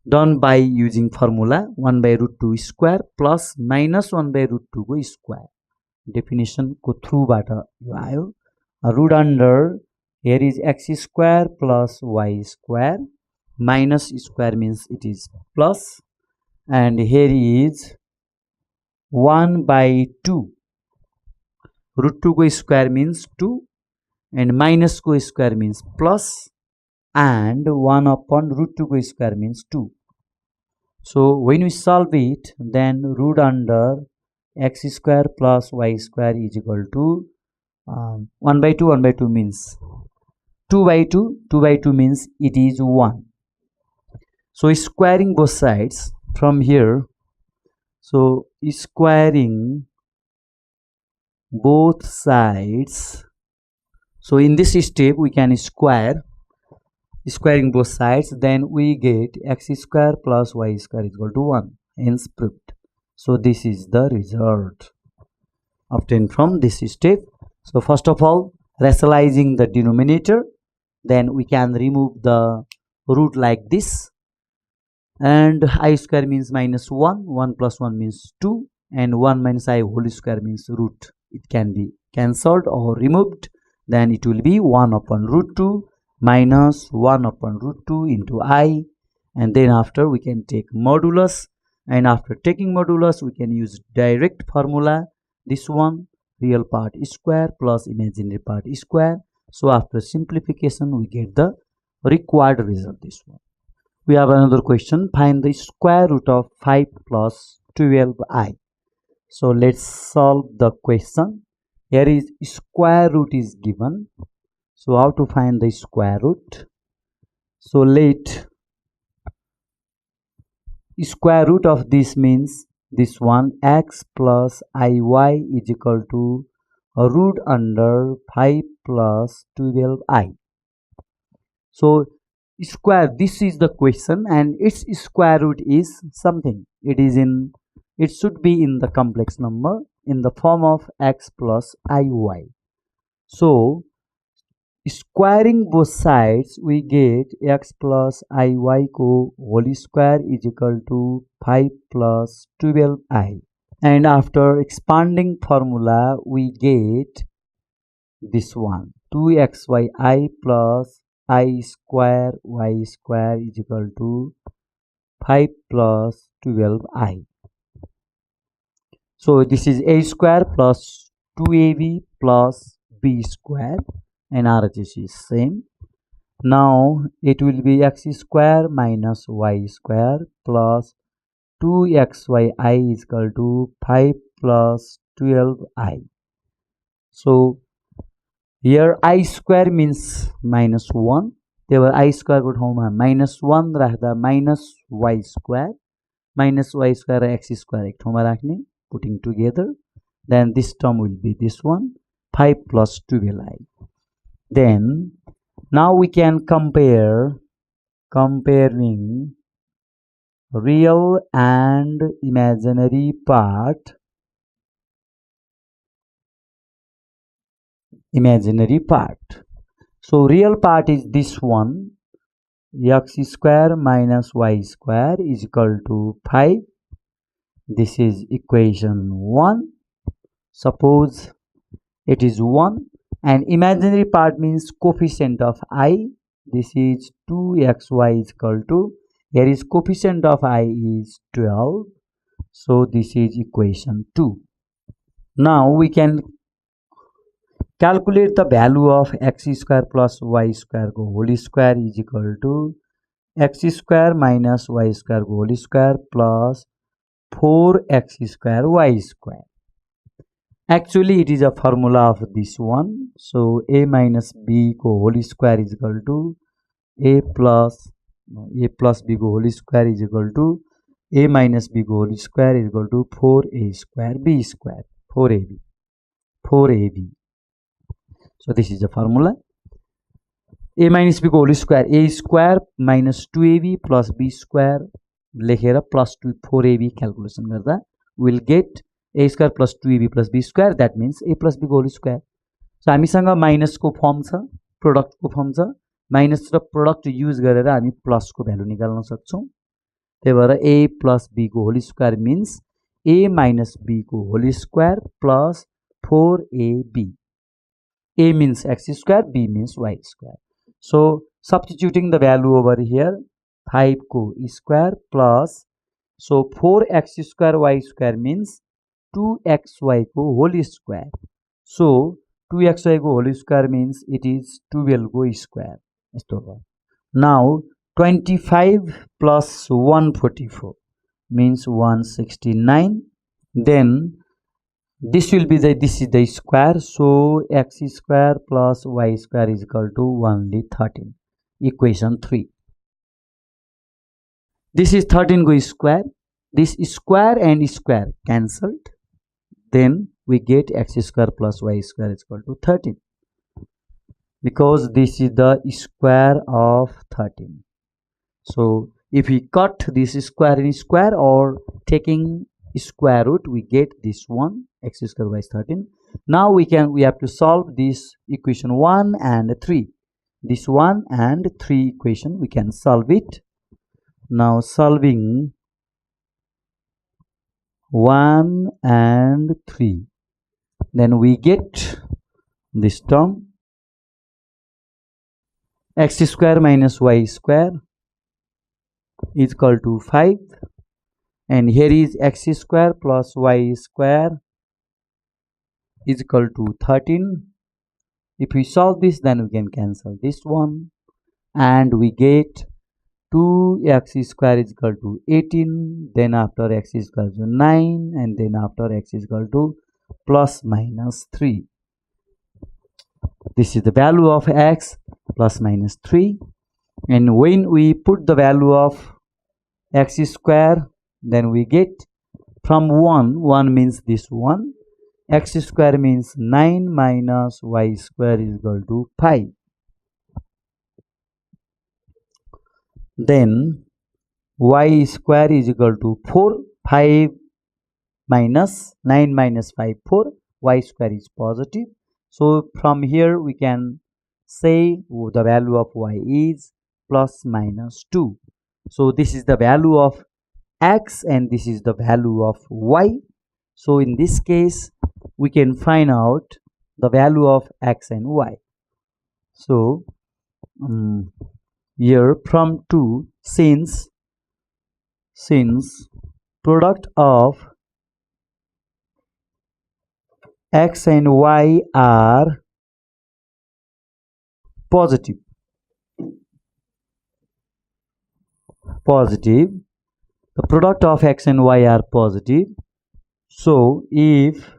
done by using formula 1 by root 2 square plus minus 1 by root 2 go square. Definition ko through bata yo ayo. Root under, here is x square plus y square. Minus square means it is plus, and here is 1 by 2. Root 2 go square means 2, and minus go square means plus, and 1 upon root 2 go square means 2. So when we solve it, then root under x square plus y square is equal to 1 by 2. 1 by 2 means 2 by 2. 2 by 2 means it is 1. So squaring both sides from here. So squaring both sides. So in this step we can squaring both sides. Then we get x square plus y square is equal to 1. Hence proved. So this is the result obtained from this step. So first of all, rationalizing the denominator, then we can remove the root like this, and I square means minus 1, 1 plus 1 means 2, and 1 minus I whole square means root. It can be cancelled or removed, then it will be 1 upon root 2 minus 1 upon root 2 into I, and then after we can take modulus, and after taking modulus we can use direct formula, this one, real part square plus imaginary part square. So after simplification we get the required result, this one. We have another question, find the square root of 5 plus 12i. So let's solve the question. Here is square root is given, so how to find the square root? So let square root of this means this one, x plus iy is equal to root under 5 plus 12i. So square, this is the question, and its square root is something, it should be in the complex number in the form of x plus iy. So squaring both sides we get x plus iy ko whole square is equal to 5 plus 12i, and after expanding formula we get this one, 2xyi plus I square y square is equal to 5 plus 12i. So this is a square plus 2ab plus b square, and RHS is same. Now it will be x square minus y square plus 2xyi is equal to 5 plus 12i. So here I square means minus 1, त्यही I square को ठाउँमा minus 1 राख्दा minus y square र x square एक ठाउँमा राख्ने, putting together, then this term will be this one, 5 plus 12i. Then now we can comparing real and imaginary part. So real part is this one, x square minus y square is equal to 5. This is equation 1. Suppose it is 1, and imaginary part means coefficient of I. This is 2xy is equal to, here is coefficient of I is 12. So this is equation 2. Now we can calculate the value of x square plus y square को whole square is equal to x square minus y square को whole square plus 4x square y square. Actually it is a formula of this one. So a minus b को whole square is equal to a plus b को whole square is equal to a minus b को whole square is equal to 4a square b square, 4ab. So this is the formula. A minus b को whole square, a square minus 2ab plus b square लेखेर plus 4ab calculation गर्दा will get a square plus 2ab plus b square, that means a plus b को whole square. So हामीसँग minus को firm छ, product को firm छ, minus र product use गरेर हामी प्लस को भ्यालु निकाल्न सक्छौं. त्यही भएर a plus b को whole square means a minus b को whole square plus 4ab. A means x square, b means y square. So substituting the value over here, 5 को square plus, so 4x square y square means 2xy को whole square. So 2xy को whole square means it is 12 को square. Now 25 plus 144 means 169. Then this will be this is the square, so x square plus y square is equal to only 13. Equation 3. This is 13 go square. This square and square cancelled. Then we get x square plus y square is equal to 13. Because this is the square of 13. So if we cut this square in square or taking square root, we get this one, x square y is 13. Now we have to solve this equation 1 and 3. This 1 and 3 equation, we can solve it. Now solving 1 and 3, then we get this term x square minus y square is equal to 5, and here is x square plus y square is equal to 13. If we solve this, then we can cancel this one, and we get 2x square is equal to 18, then after x is equal to 9, and then after x is equal to plus minus 3. This is the value of x plus minus 3, and when we put the value of x square, then we get from 1 means this 1, x square means 9 minus y square is equal to 5. Then y square is equal to 4, 5 minus 9 minus 5, 4, y square is positive. So from here we can say the value of y is plus minus 2. So this is the value of x and this is the value of y. So in this case we can find out the value of x and y. So here from 2, since product of x and y are positive, the product of x and y are positive. So if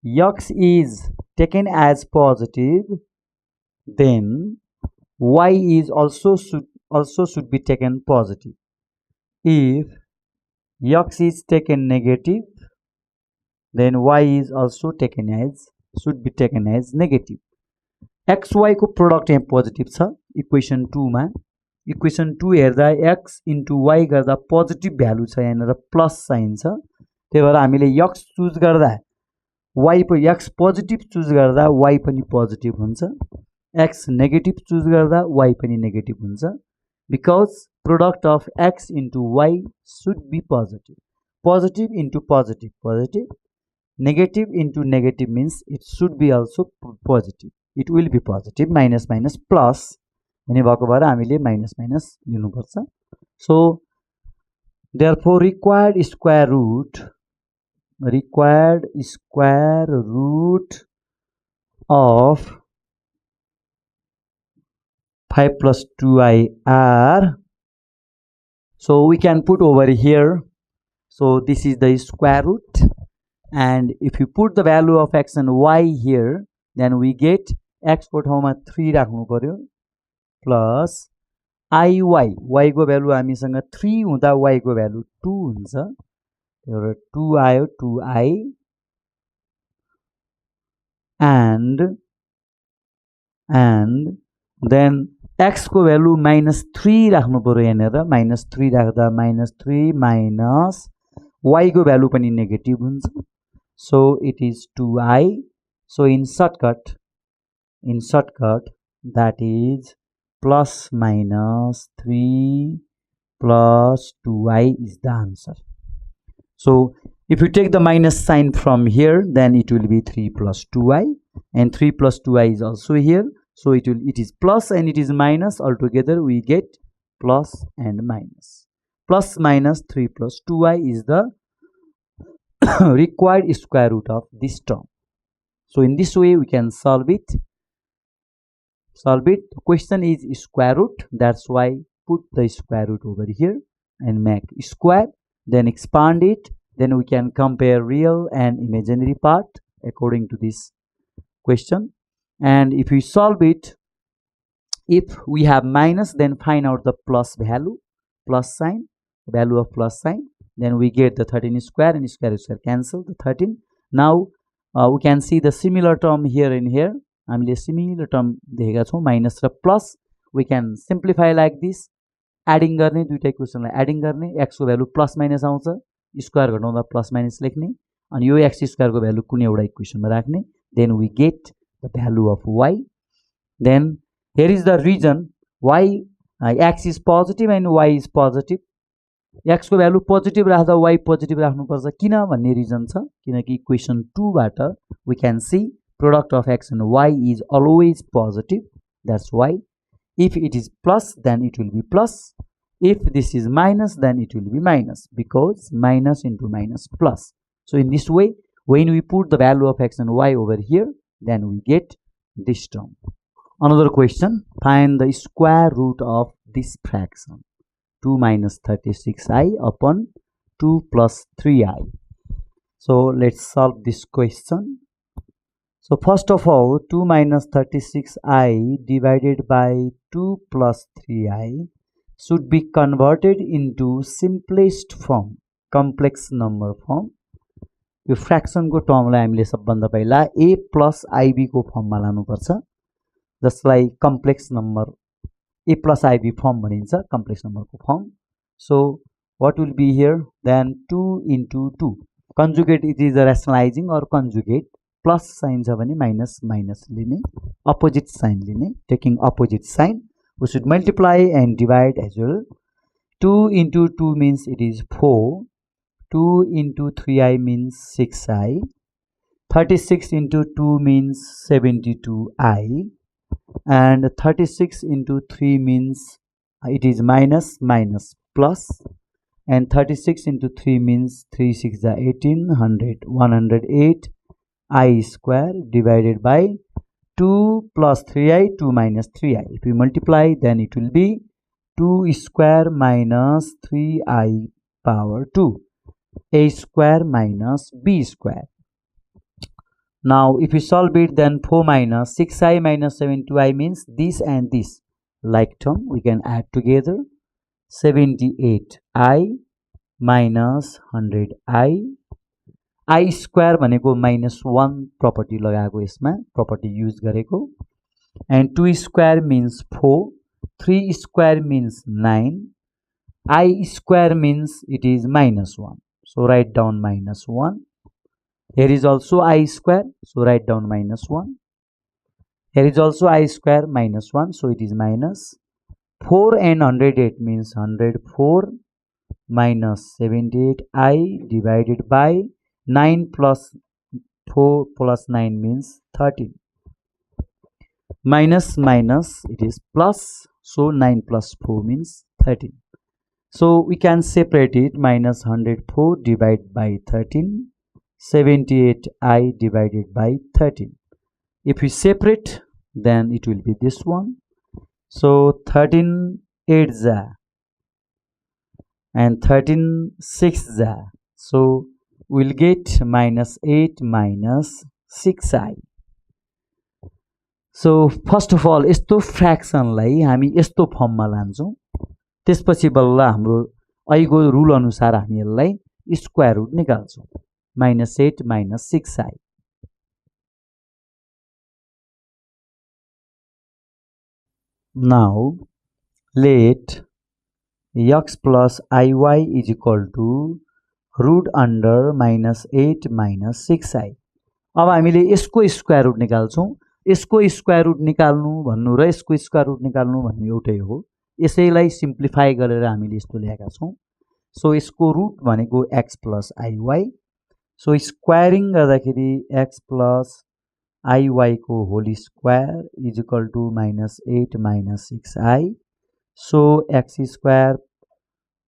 x is taken as positive, then y is also should be taken positive. If x is taken negative, then y is also should be taken as negative. xy को product यहाँ positive छ equation 2 मा, equation 2 हेर्दा x into y गर्दा positive value छ, यहाँनिर plus sign छ, त्यही भएर हामीले x चुज गर्दा y पनि x पोजिटिभ चुज गर्दा y पनि पोजिटिभ हुन्छ, x नेगेटिभ चुज गर्दा y पनि नेगेटिभ हुन्छ, because product of x into y should be positive. Positive into positive, positive. Negative into negative means it should be also positive. It will be positive. Minus minus plus हुने भएको भएर हामीले minus minus लिनुपर्छ. So therefore required square root of 5 plus 2i are, so we can put over here, so this is the square root, and if you put the value of x and y here, then we get x को ठाउँमा 3 राख्नु पर्यो plus iy, y को value हामीसँग 3 हुँदा y को value 2 हुन्छ, एउटा 2 आयो, 2i, and then x को भ्यालु -3 राख्नु पर्यो यहाँनिर, -3 राख्दा -3 minus y को भ्यालु पनि नेगेटिभ हुन्छ, so it is 2i. So in shortcut that is plus minus 3 plus 2i is the answer. So if you take the minus sign from here, then it will be 3 plus 2i, and 3 plus 2i is also here, so it is plus and it is minus, altogether we get plus and minus. Plus minus 3 plus 2i is the required square root of this term. So in this way we can solve it. The question is square root, that's why put the square root over here and make square, then expand it, then we can compare real and imaginary part according to this question. And if we solve it, if we have minus, then find out the plus value, plus sign, value of plus sign, then we get the 13 square, and square cancel the 13. Now we can see the similar term here and here. हामीले similar term देखेका छौं, minus raw plus. We can simplify like this. Adding गर्ने, दुईटा इक्वेसनलाई adding गर्ने, x को value plus minus आउँछ, square घटाउँदा प्लस माइनस लेख्ने अनि यो x स्क्वायर को भ्यालु कुनै एउटा इक्वेसनमा राख्ने then we get the value of y then here is the reason why x is positive and y is positive x को भ्यालु पोजिटिभ राख्दा y पोजिटिभ राख्नुपर्छ किन भन्ने रिजन छ किनकि इक्वेसन 2 बाट we can see product of x and y is always positive that's why if it is plus then it will be plus if this is minus then it will be minus because minus into minus plus so in this way when we put the value of x and y over here then we get this term. Another question, find the square root of this fraction 2 minus 36i upon 2 plus 3i. So let's solve this question. So first of all 2 minus 36i divided by 2 plus 3i should be converted into simplest form complex number form. Yo fraction को टर्मलाई हामीले सबभन्दा पहिला a plus ib को फर्ममा लानुपर्छ जसलाई complex number a plus ib form भनिन्छ complex नम्बरको form so what will be here then 2 into 2 conjugate it is a rationalising or conjugate plus sign छ भने माइनस माइनस लिने अपोजिट साइन लिने taking opposite sign we should multiply and divide as well 2 into 2 means it is 4 2 into 3i means 6i 36 into 2 means 72i and 36 into 3 means it is minus minus plus and 36 into 3 means 3 6 are 18 100 108 I square divided by 2 plus 3i 2 minus 3i if we multiply then it will be 2 square minus 3i power 2 a square minus b square. Now if we solve it then 4 minus 6i minus 72i means this and this like term we can add together 78i minus 100i i square भनेको -1 property लगाएको यसमा property use गरेको and 2 square means 4 3 square means 9 I square means it is -1 so write down -1 here is also I square so write down -1 here is also I square -1 so it is minus 4 and 108 means 104 minus 78I divided by 9 plus 4 plus 9 means 13 minus minus it is plus so 9 plus 4 means 13 so we can separate it minus 104 divided by 13 78I divided by 13 if we separate then it will be this one so 13 8s are and 13 6s are so we'll get minus 8 minus 6i. So first of all यस्तो फ्र्याक्सनलाई हामी यस्तो फर्ममा लान्छौं त्यसपछि बल्ल हाम्रो अहिलेको rule अनुसार हामी यसलाई square root निकाल्छौं minus 8 minus 6i. Now let x plus iy is equal to root under minus 8 minus 6i. अब हामीले यसको स्क्वायर रुट निकाल्छौं यसको स्क्वायर रुट निकाल्नु भन्नु र यसको स्क्वायर रुट निकाल्नु भन्नु एउटै हो यसैलाई सिम्प्लिफाई गरेर हामीले यस्तो ल्याएका छौं सो यसको रुट भनेको x plus iy so squaring गर्दाखेरि x plus iy को whole square is equal to -8 minus 6i so x square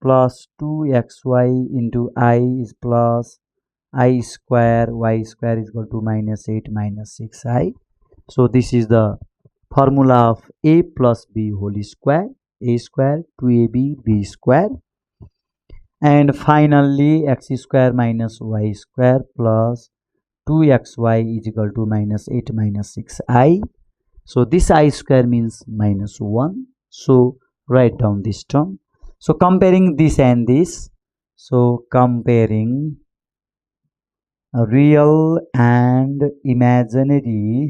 plus 2xy into I is plus I square y square is equal to -8 minus 6i. So this is the formula of a plus b whole square a square 2ab b square and finally x square minus y square plus 2xy is equal to -8 minus 6i. So this I square means -1 so write down this term. So comparing this and this, so comparing real and imaginary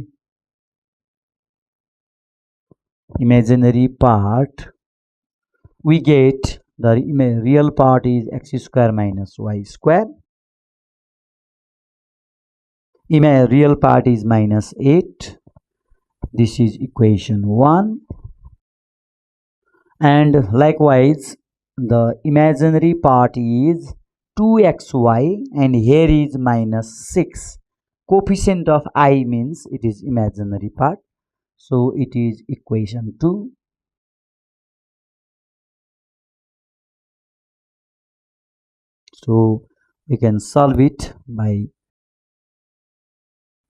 part, we get The real part is x square minus y square. Real part is minus 8. This is equation 1. And likewise, the imaginary part is 2xy and here is minus 6. Coefficient of I means it is imaginary part. So it is equation 2. So we can solve it by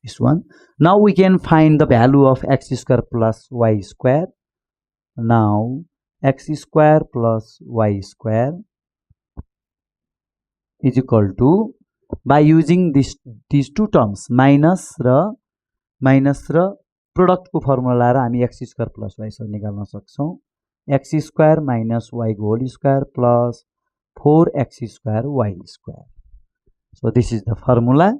this one. Now we can find the value of x square plus y square. Now x square plus y square is equal to, by using these two terms minus र product को formula लाएर हामी x square plus y square निकाल्न सक्छौं. x square minus y whole square plus 4x square y square. So this is the formula.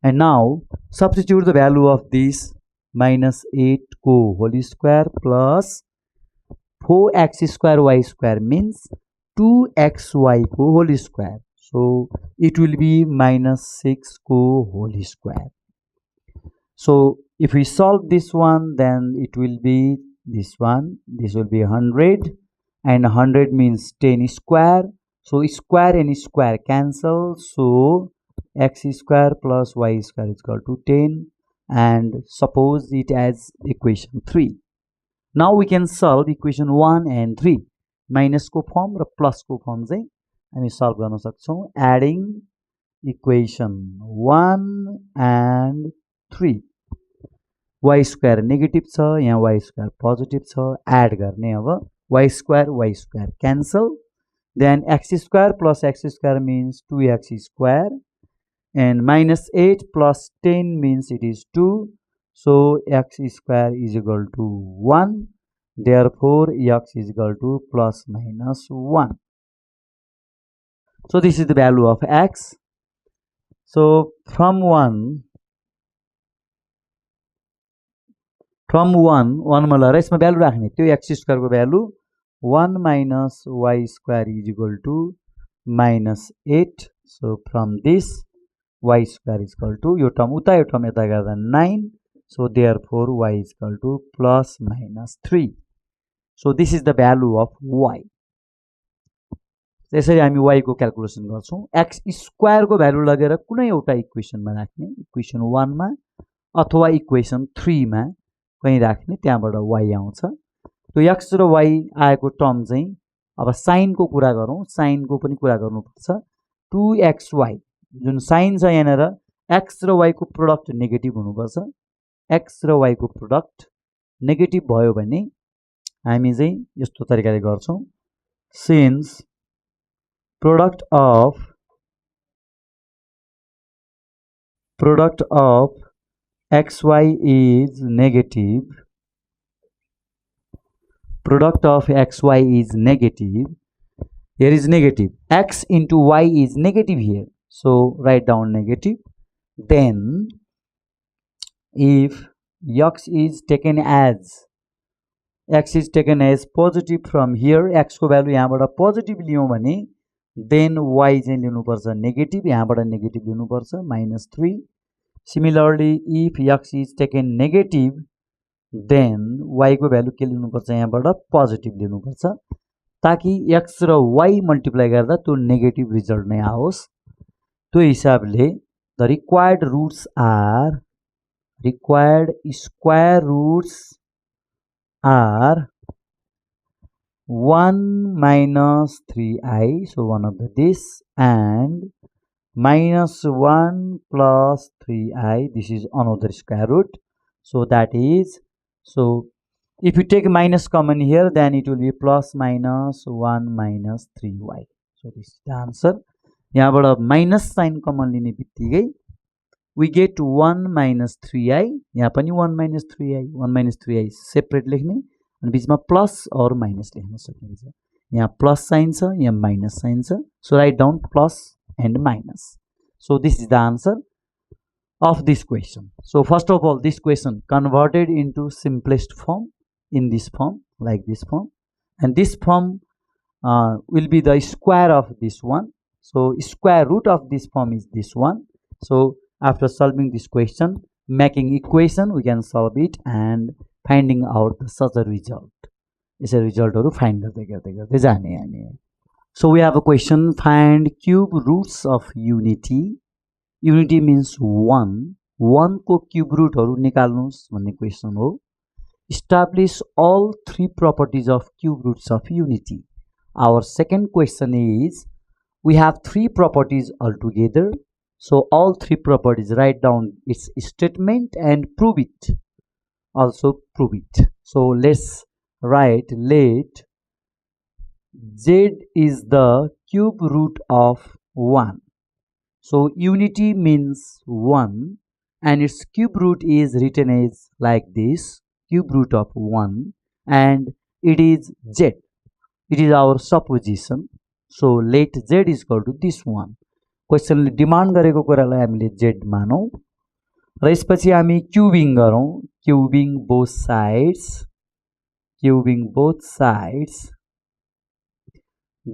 And now substitute the value of this minus 8 को whole square plus 4x square y square means 2xy को whole square. So it will be minus 6 को whole square. So if we solve this one, then it will be this one. This will be 100 and 100 means 10 square. So square and square cancel. So x square plus y square is equal to 10 and suppose it as equation 3. Now we can solve equation 1 and 3. Minus को form र plus को form चाहिँ हामी solve गर्न सक्छौं. Adding equation 1 and 3. y square negative छ, यहाँ y square positive छ. Add गर्ने अब y square cancel. Then x square plus x square means 2x square. And minus 8 plus 10 means it is 2. So x square is equal to 1. Therefore x is equal to plus minus 1. So this is the value of x. So from 1 मा लगाएर यसमा value राख्ने. त्यो x square को value 1 minus y square is equal to minus 8. So from this y square is equal to yo term उता यता गर्दा 9. So therefore y is equal to plus minus 3. So this is the value of y. यसरी हामी y को calculation गर्छौं. x square को value लगेर कुनै एउटा इक्वेसनमा राख्ने, इक्वेसन 1 मा अथवा इक्वेसन 3 मा कहीं राख्ने, त्यहाँबाट y आउँछ. त्यो x र y आएको टर्म चाहिँ अब साइन को कुरा गरौं. साइन को पनि कुरा गर्नुपर्छ. 2xy जुन साइन छ यहाँनेर x र y को प्रोडक्ट नेगेटिभ हुनुपर्छ. x र y को प्रोडक्ट नेगेटिभ भयो भने हामी चाहिँ यस्तो तरिकाले गर्छौं. Since product of xy is negative, product of xy is negative. Here is negative. X into y is negative here. So write down negative. Then if x is taken as positive from here, x को value यहाँबाट positive लियौं भने then y चाहिँ लिनुपर्छ negative. यहाँबाट negative लिनुपर्छ -3. Similarly, if x is taken negative, then y को value के लिनुपर्छ यहाँबाट पोजिटिभ लिनुपर्छ ताकि x र y मल्टिप्लाई गर्दा त्यो नेगेटिभ रिजल्ट नै आओस्. त्यो हिसाबले the required square roots are 1 minus 3i, so one of this, and minus 1 plus 3i, this is another square root. So that is, so if you take minus common here, then it will be plus minus 1 minus 3y. So this is the answer. यहाँबाट minus sign common लिने बित्तिकै we get 1 minus 3i. यहाँ पनि 1 minus 3i, 1 minus 3i separate लेख्ने अनि बीचमा plus और minus लेख्न सकिन्छ. यहाँ प्लस साइन छ, यहाँ माइनस साइन छ. So write down plus and minus. So this is the answer of this question. So first of all, this question converted into simplest form in this form, like this form, and this form will be the square of this one. So square root of this form is this one. So after solving this question, making equation, we can solve it and finding out such a result. Is a result or find the. So we have a question, find cube roots of unity. Unity means 1. 1 को cube root हरु निकाल्नुस् भन्ने question हो. Establish all 3 properties of cube roots of unity. Our second question is, we have 3 properties altogether. So all 3 properties, write down its statement and prove it. Also prove it. So let's write, let Z is the cube root of 1. So unity means 1 and its cube root is written as like this, cube root of 1, and it is Z. It is our supposition. So let Z is equal to this one. Question demand गरेको कुरालाई हामीले Z मानौं र यसपछि हामी क्यूबिङ गरौं. Cubing both sides. Cubing both sides.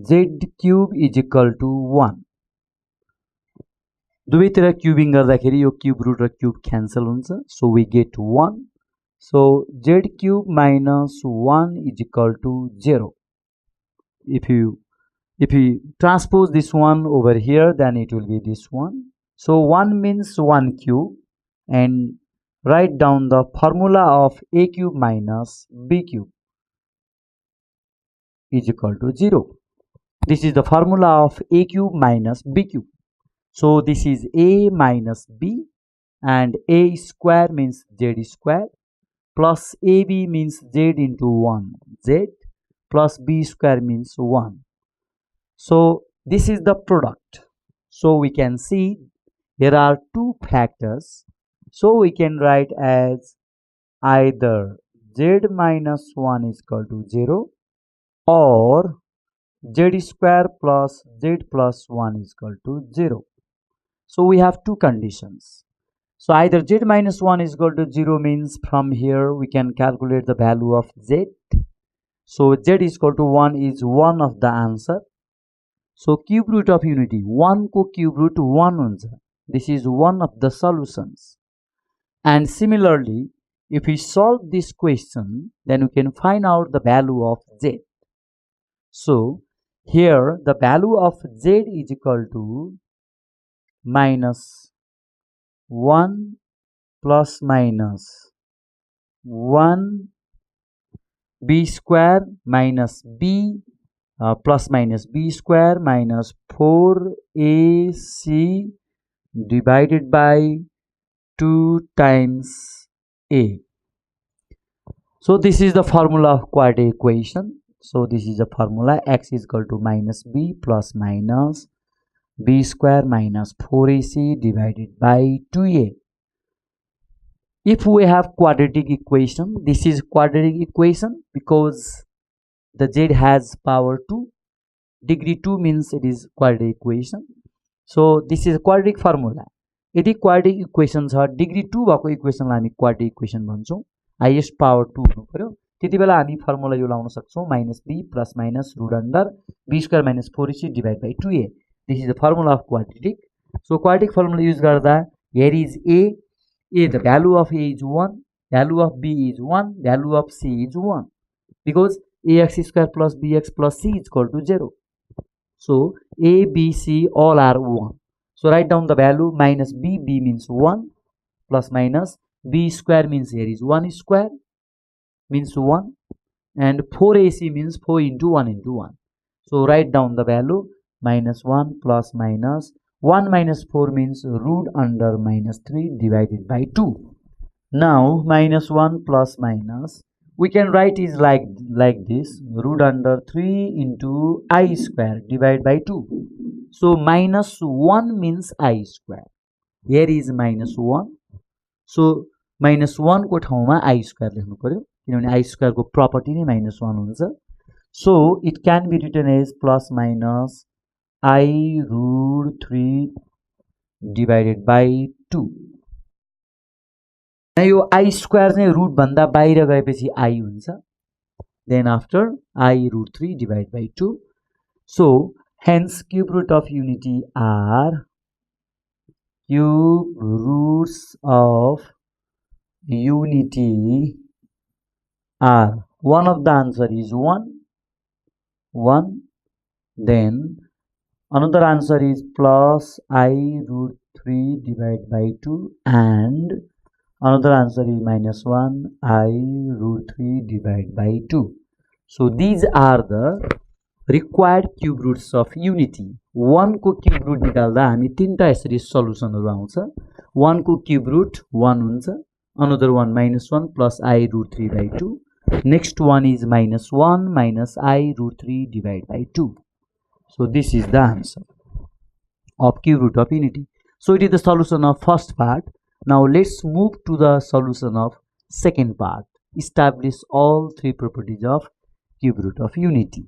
Z cube is equal to 1. दुवैतिर क्यूबिङ गर्दाखेरि यो cube root र cube cancel हुन्छ. So we get 1. So Z cube minus 1 is equal to 0. If you transpose this one over here, then it will be this one. So 1 means 1 cube, and write down the formula of a cube minus b cube is equal to 0. This is the formula of a cube minus b cube. So this is a minus b, and a square means z square, plus ab means z into 1 z, plus b square means 1. So this is the product. So we can see there are 2 factors. So we can write as either z minus 1 is equal to 0 or z square plus z plus 1 is equal to 0. So we have 2 conditions. So either z minus 1 is equal to 0 means from here we can calculate the value of z. So z is equal to 1 is one of the answer. So cube root of unity, 1 को cube root 1 हुन्छ. This is one of the solutions. And similarly, if we solve this question, then we can find out the value of z. So here the value of z is equal to minus 1 plus minus 1 b square minus b plus minus b square minus 4ac divided by 2 times a. So this is the formula of quadratic equation. So this is the formula, x is equal to minus b plus minus b square minus 4ac divided by 2a. If we have quadratic equation, this is quadratic equation because the z has power 2. Degree 2 means it is quadratic equation. So this is a quadratic formula. यदि quadratic equation छ, degree 2 भएको equation लाई हामी quadratic equation भन्छौं. Highest power 2 हुनु पर्यो. त्यतिबेला हामी formula यो लाउन सक्छौं, minus b plus minus root under b square minus 4ac divided by 2a. This is the formula of quadratic. So quadratic formula use garda, here is a, the value of a is 1, value of b is 1, value of c is 1. Because ax square plus bx plus c is equal to 0. So a, b, c all are 1. So write down the value, minus b, b means 1, plus minus b square means here is 1 square means 1, and 4ac means 4 into 1 into 1. So write down the value, minus 1 plus minus 1 minus 4 means root under minus 3 divided by 2. Now minus 1 plus minus, we can write is like this, root under 3 into I square divided by 2. So minus 1 means I square. Here is minus 1. So minus 1 को ठाउँमा I square लेख्नु पर्यो किनभने I square को property नै minus 1 हुन्छ. So it can be written as plus minus I root 3 divided by 2. Now yo I square चाहिँ root भन्दा बाहिर गएपछि I हुन्छ. Then after I root 3 divided by 2. So hence cube root of unity are cube roots of unity are, one of the answer is 1, then another answer is plus I root 3 divided by 2, and another answer is minus 1 I root 3 divided by 2. So these are the required cube roots of unity. 1 को cube root निकाल्दा हामी तीनटा यसरी सल्युसनहरु आउँछ. 1 को cube root 1 हुन्छ, another one minus 1 plus I root 3 by 2. Next one is minus 1 minus I root 3 divided by 2. So this is the answer of cube root of unity. So it is the solution of first part. Now let's move to the solution of second part. Establish all three properties of cube root of unity.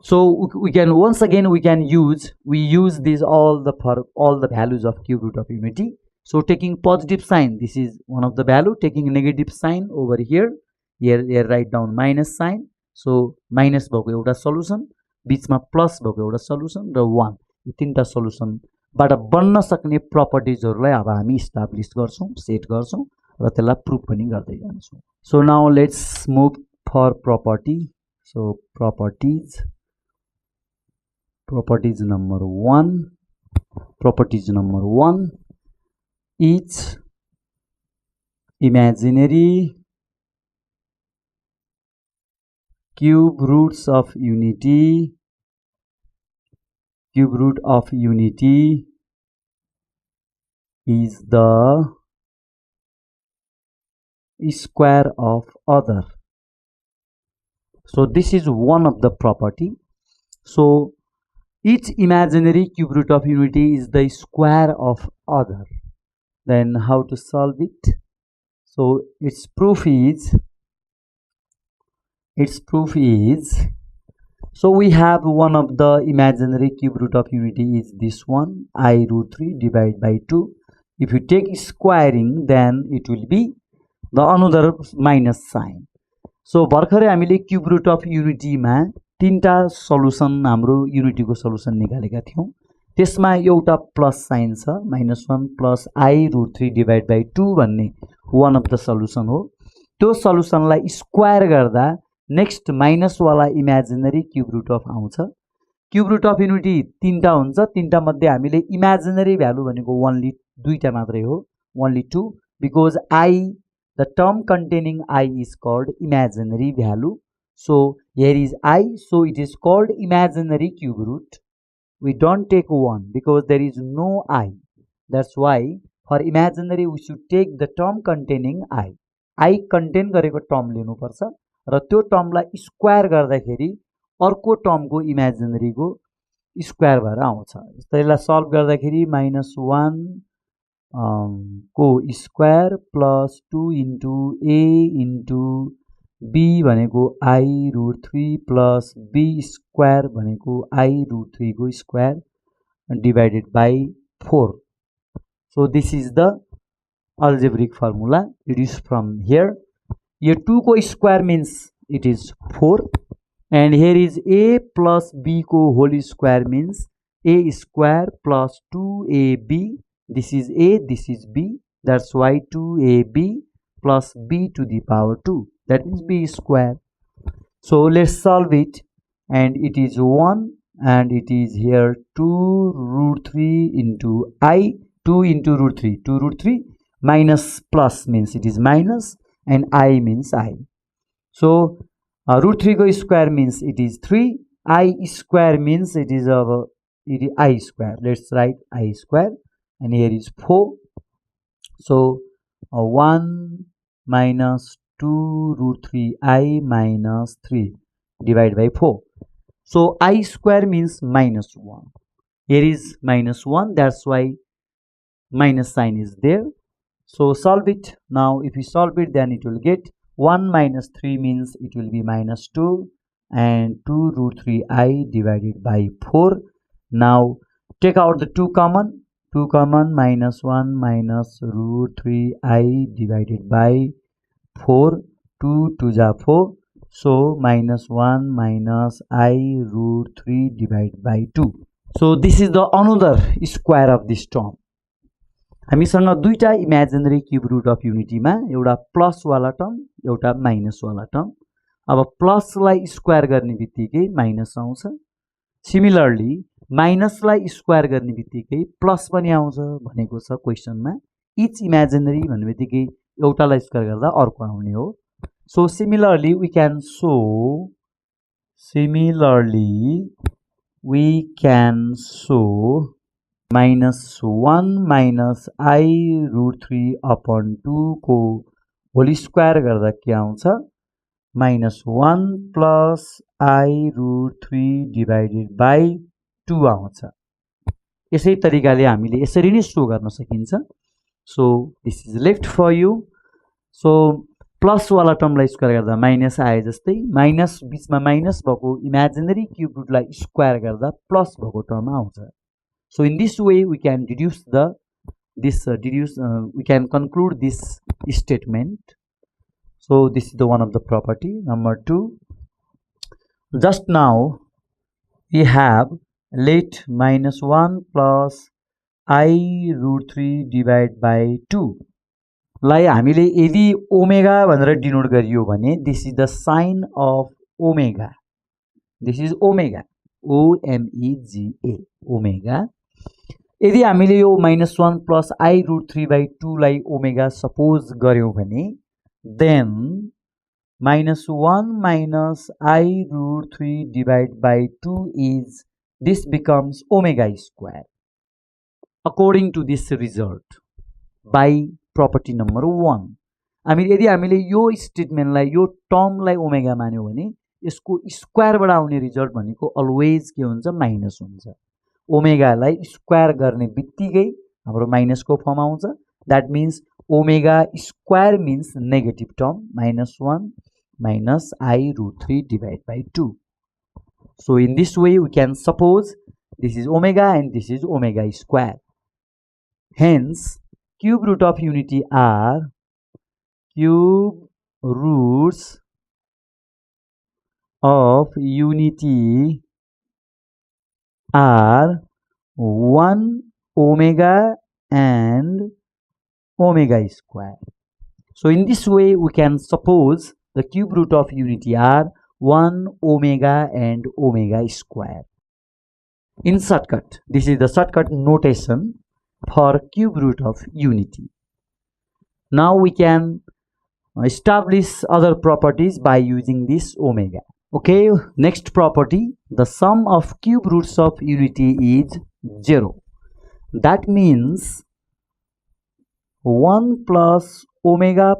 So we can once again we use these all the values of cube root of unity. So taking positive sign, this is one of the value. Taking negative sign over here write down minus sign. So minus भएको एउटा solution, बीचमा plus भएको एउटा solution र 1, यो तीनटा solution बाट बन्न सक्ने propertiesहरुलाई अब हामी establish गर्छौं, सेट गर्छौं र त्यसलाई प्रुफ पनि गर्दै जान्छौं. So now let's move for property. So properties number 1. Properties number 1. Each imaginary cube root of unity is the square of other. So this is one of the property. So each imaginary cube root of unity is the square of other. Then how to solve it? So its proof is so we have one of the imaginary cube root of unity is this one, I root 3 divided by 2. If you take squaring, then it will be the another minus sign. So भर्खरै हामीले cube root of unity मा तीनटा solution हाम्रो unity को solution निकालेका थियौं. त्यसमा एउटा plus sign छ, -1 plus I root 3 divided by 2 भन्ने one of the solution हो. त्यो सल्युसनलाई स्क्वायर गर्दा नेक्स्ट माइनस वाला इमेजिनरी क्यूब रूट अफ आउँछ. क्यूब रूट अफ युनिटी तीनटा हुन्छ, तीनटा मध्ये हामीले इमेजिनरी भ्यालु भनेको ओन्ली दुईटा मात्रै हो, only 2, because I the term containing I is called imaginary value. So here is I, so it is called imaginary cube root. We don't take 1 because there is no I. That's why for imaginary we should take the term containing I. I contain गरेको term लिनुपर्छ र त्यो टर्मलाई square गर्दाखेरि अर्को टर्मको imaginary को square भएर आउँछ. त्यसलाई solve गर्दाखेरि -1 को square plus 2 into a into b भनेको I root 3 plus b square भनेको I root 3 को square divided by 4. So this is the algebraic formula reduced from here. Here 2 को square means it is 4, and here is a plus b को whole square means a square plus 2ab. This is a, this is b, that's why 2ab plus b to the power 2, that means b square. So let's solve it, and it is 1, and it is here 2 root 3 into I, 2 into root 3, 2 root 3 minus plus means it is minus, and I means I. So root 3 go square means it is 3, I square means it is I square. Let's write I square, and here is 4. So 1 minus 2 root 3 I minus 3 divided by 4. So I square means -1. Here is -1, that's why minus sign is there. So solve it. Now if we solve it, then it will get 1 minus 3 means it will be -2, and 2 root 3 I divided by 4. Now take out the 2 common, -1 minus root 3 I divided by 4, 2 to the 4, So minus 1 minus I root 3 divided by 2. So this is the another square of this term. हामीसँग दुईटा imaginary cube root of युनिटीमा एउटा plus वाला term एउटा minus वाला term. अब प्लसलाई square गर्ने बित्तिकै minus आउँछ. सिमिलरली माइनसलाई स्क्वायर गर्ने बित्तिकै प्लस पनि आउँछ भनेको छ क्वेशनमा. इच इमेजिनरी भन्ने बित्तिकै एउटालाई स्क्वायर गर्दा अर्को आउने हो. So similarly we can so minus 1 minus I root 3 upon 2 को होल स्क्वायर गर्दा के आउँछ minus 1 plus I root 3 divided by 2 आउँछ. यसै तरिकाले हामीले यसरी नै सो गर्न सकिन्छ. So this is left for you. So plus वाला टर्मलाई स्क्वायर गर्दा माइनस आए जस्तै माइनस बीचमा माइनस भएको इमेजिनरी क्यूब रुटलाई स्क्वायर गर्दा प्लस भएको टर्म आउँछ. So in this way we can we can conclude this statement. So this is the one of the property. Number 2, just now we have let minus 1 plus I root 3 divided by 2 लाई हामीले यदि omega भनेर denote गरियो भने this is the sign of omega. This is omega, OMEGA, omega. यदि हामीले यो minus 1 plus I root 3 by 2 lie omega suppose गर्यौं भने then minus 1 minus I root 3 divided by 2 is this becomes omega square according to this result by property number 1. यदि हामीले यो स्टेटमेन्टलाई यो टर्मलाई omega मान्यौ भने यसको स्क्वायरबाट आउने result भनेको अलवेज के हुन्छ माइनस हुन्छ. ओमेगालाई स्क्वायर गर्ने बित्तिकै हाम्रो माइनसको फर्म आउँछ. That means omega square means negative term minus 1 minus I root 3 divided by 2. So in this way we can suppose this is omega and this is omega square. Hence cube root of unity are cube roots of unity are 1 omega and omega square. So in this way we can suppose the cube root of unity are 1 omega and omega square. In shortcut, this is the shortcut notation for cube root of unity. Now we can establish other properties by using this omega. Okay, next property, the sum of cube roots of unity is 0. That means 1 plus omega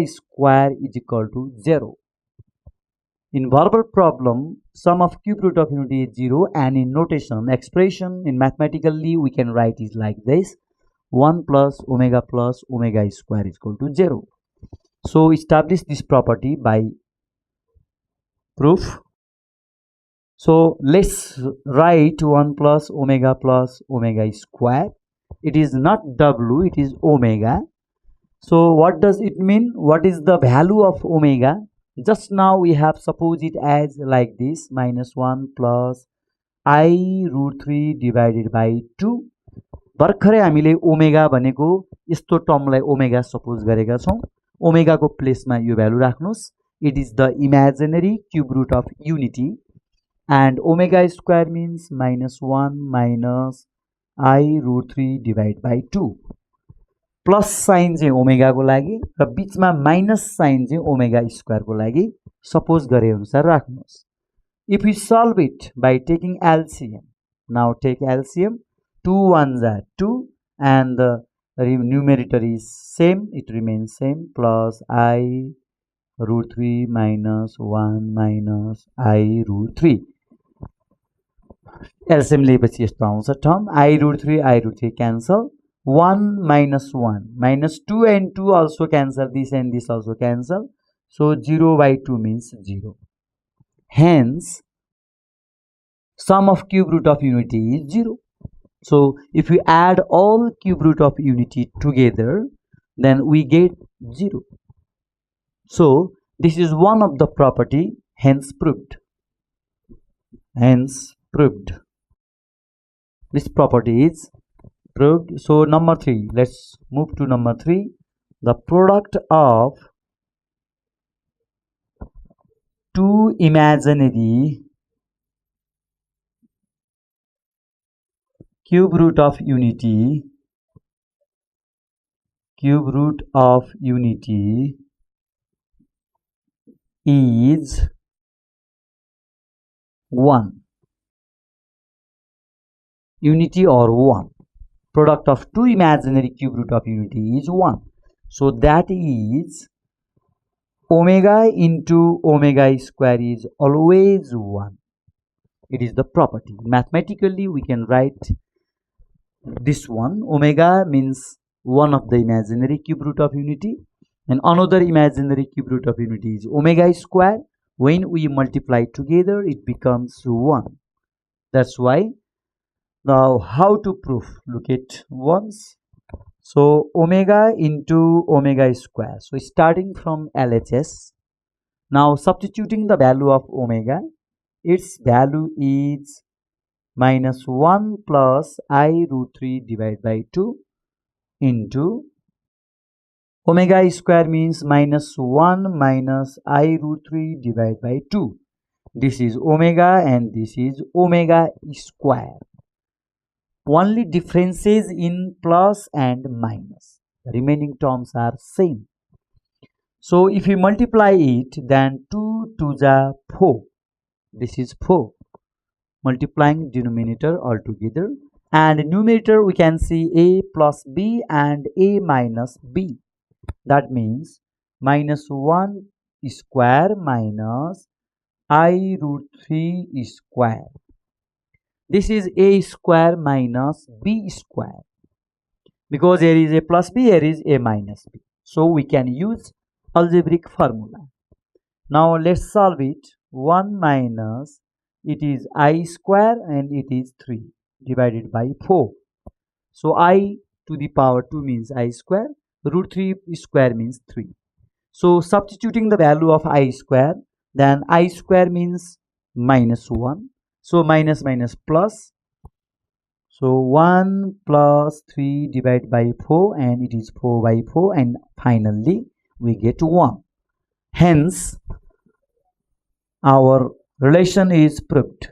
square is equal to 0. In verbal problem, sum of cube root of unity is 0, and in notation, expression in mathematically we can write it like this: 1 plus omega square is equal to 0. So establish this property by proof. So let's write 1 plus omega square. It is not W, it is omega. So what does it mean? What is the value of omega? Just now we have supposed it as like this: minus 1 plus I root 3 divided by 2. भर्खरै हामीले omega भनेको यस्तो टर्मलाई omega suppose गरेका छौं. Omega को प्लेसमा यो value राख्नुस्. It is the imaginary cube root of unity, and omega square means minus 1 minus I root 3 divided by 2. Plus sign चाहिँ omega को लागि र बीचमा माइनस साइन चाहिँ ओमेगा स्क्वायर को लागि सपोज गरे अनुसार राख्नुस्. If we solve it by taking LCM, now take LCM. 2 1s are 2 and the numerator is same, it remains same, plus I root 3 minus 1 minus I root 3. LCM लिएपछि यस्तो आउँछ term I root 3 cancel. 1 minus 1 minus 2 and 2 also cancel, this and this also cancel. So 0 by 2 means 0. Hence sum of cube root of unity is 0. So if we add all cube root of unity together, then we get 0. So This is one of the property, hence proved. Hence proved. This property is proved. So number 3, let's move to number 3. The product of two imaginary cube root of unity is 1. Unity or 1. Product of two imaginary cube root of unity is 1. So that is omega into omega square is always 1. It is the property. Mathematically, we can write this one. Omega means one of the imaginary cube root of unity, and another imaginary cube root of unity is omega square. When we multiply together, it becomes 1. That's why. Now, how to prove? Look at once. So, omega into omega square. So, starting from LHS. Now, substituting the value of omega, its value is minus 1 plus I root 3 divided by 2 into omega square means minus 1 minus I root 3 divided by 2. This is omega and this is omega square. Only differences in plus and minus. The remaining terms are same. So if you multiply it, then 2 to the 4. This is 4. Multiplying denominator altogether. And numerator we can see a plus b and a minus b. That means minus 1 square minus I root 3 square. This is a square minus b square. Because here is a plus b, here is a minus b. So we can use algebraic formula. Now let's solve it. 1 minus, it is I square and it is 3 divided by 4. So I to the power 2 means I square. Root 3 square means 3. So substituting the value of I square, then I square means minus 1. So minus minus plus. So 1 plus 3 divided by 4 and it is 4 by 4 and finally we get 1. Hence our relation is proved.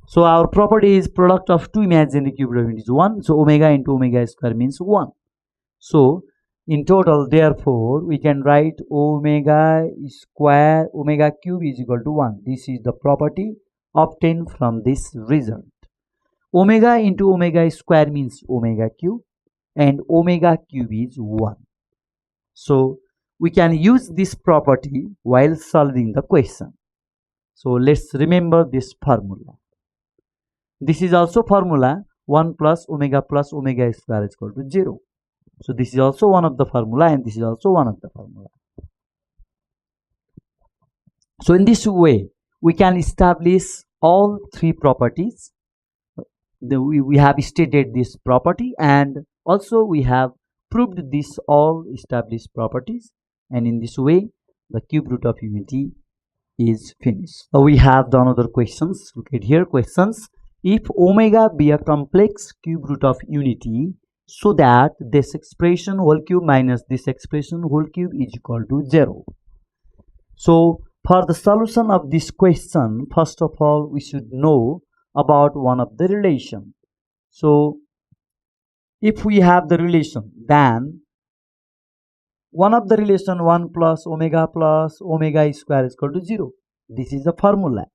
So our property is product of two imaginary cube root of unity is 1. So omega into omega square means 1. So in total, therefore, we can write omega square, omega cube is equal to 1. This is the property obtained from this result. Omega into omega square means omega cube and omega cube is 1. So we can use this property while solving the question. So let's remember this formula. This is also formula 1 plus omega square is equal to 0. So this is also one of the formula and this is also one of the formula. So in this way, we can establish all three properties. We have stated this property and also we have proved this all established properties, and in this way, the cube root of unity is finished. So we have done other questions. Look at here questions. If omega be a complex cube root of unity, so that this expression whole cube minus this expression whole cube is equal to 0. So for the solution of this question, first of all, we should know about one of the relation. So if we have the relation, then one of the relation 1 plus omega square is equal to 0. This is the formula.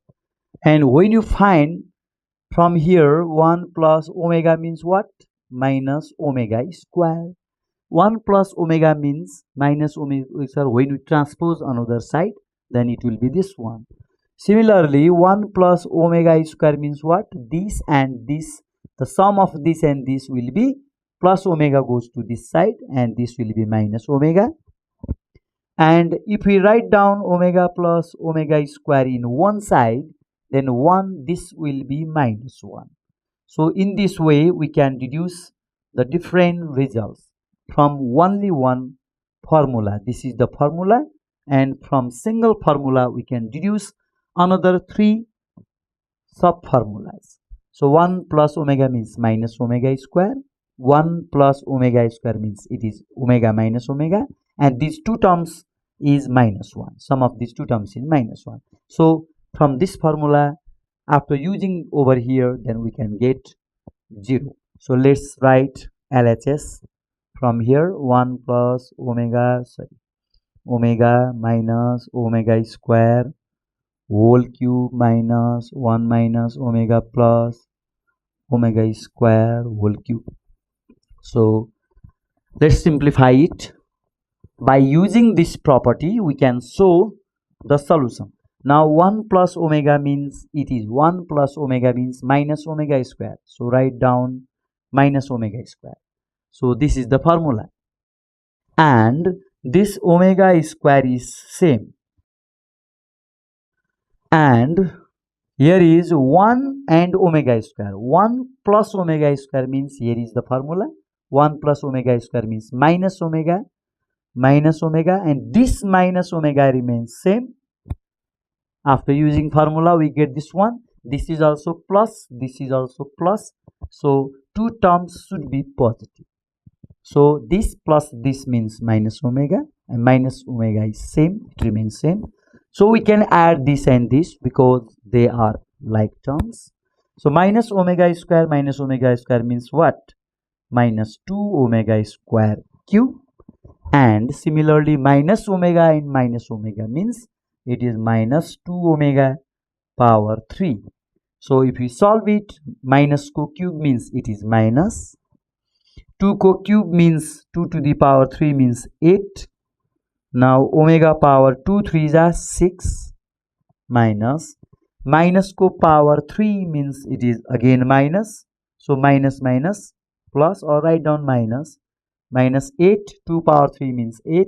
And when you find from here 1 plus omega means what? Minus omega square. 1 plus omega means minus omega square. When you transpose another side, then it will be this one. Similarly, 1 plus omega square means what? This and this. The sum of this and this will be plus omega goes to this side and this will be minus omega. And if we write down omega plus omega square in one side, then 1, this will be minus 1. So in this way, we can deduce the different results from only one formula. This is the formula and from single formula we can deduce another 3 sub formulas. So 1 plus omega means minus omega square, 1 plus omega square means it is omega minus omega, and these two terms is minus 1. Sum of these two terms is minus 1. So from this formula, after using over here, then we can get 0. So let's write LHS from here. 1 plus omega minus omega square whole cube minus 1 minus omega plus omega square whole cube. So let's simplify it. By using this property, we can show the solution. Now 1 plus omega means it is 1 plus omega means minus omega square. So write down minus omega square. So this is the formula. And this omega square is same. And here is 1 and omega square. 1 plus omega square means here is the formula. 1 plus omega square means minus omega, and this minus omega remains same. After using formula, we get this one. This is also plus, this is also plus. So two terms should be positive. So this plus this means minus omega, and minus omega is same, it remains same. So we can add this and this because they are like terms. So minus omega square means what? Minus 2 omega square cube. And similarly, minus omega and minus omega means it is minus 2 omega power 3. So if we solve it, minus co-cube means it is minus. 2 co-cube means 2 to the power 3 means 8. Now omega power 2 3s are 6 minus co power 3 means it is again minus. So minus minus plus, or write down minus 8 2 power 3 means 8,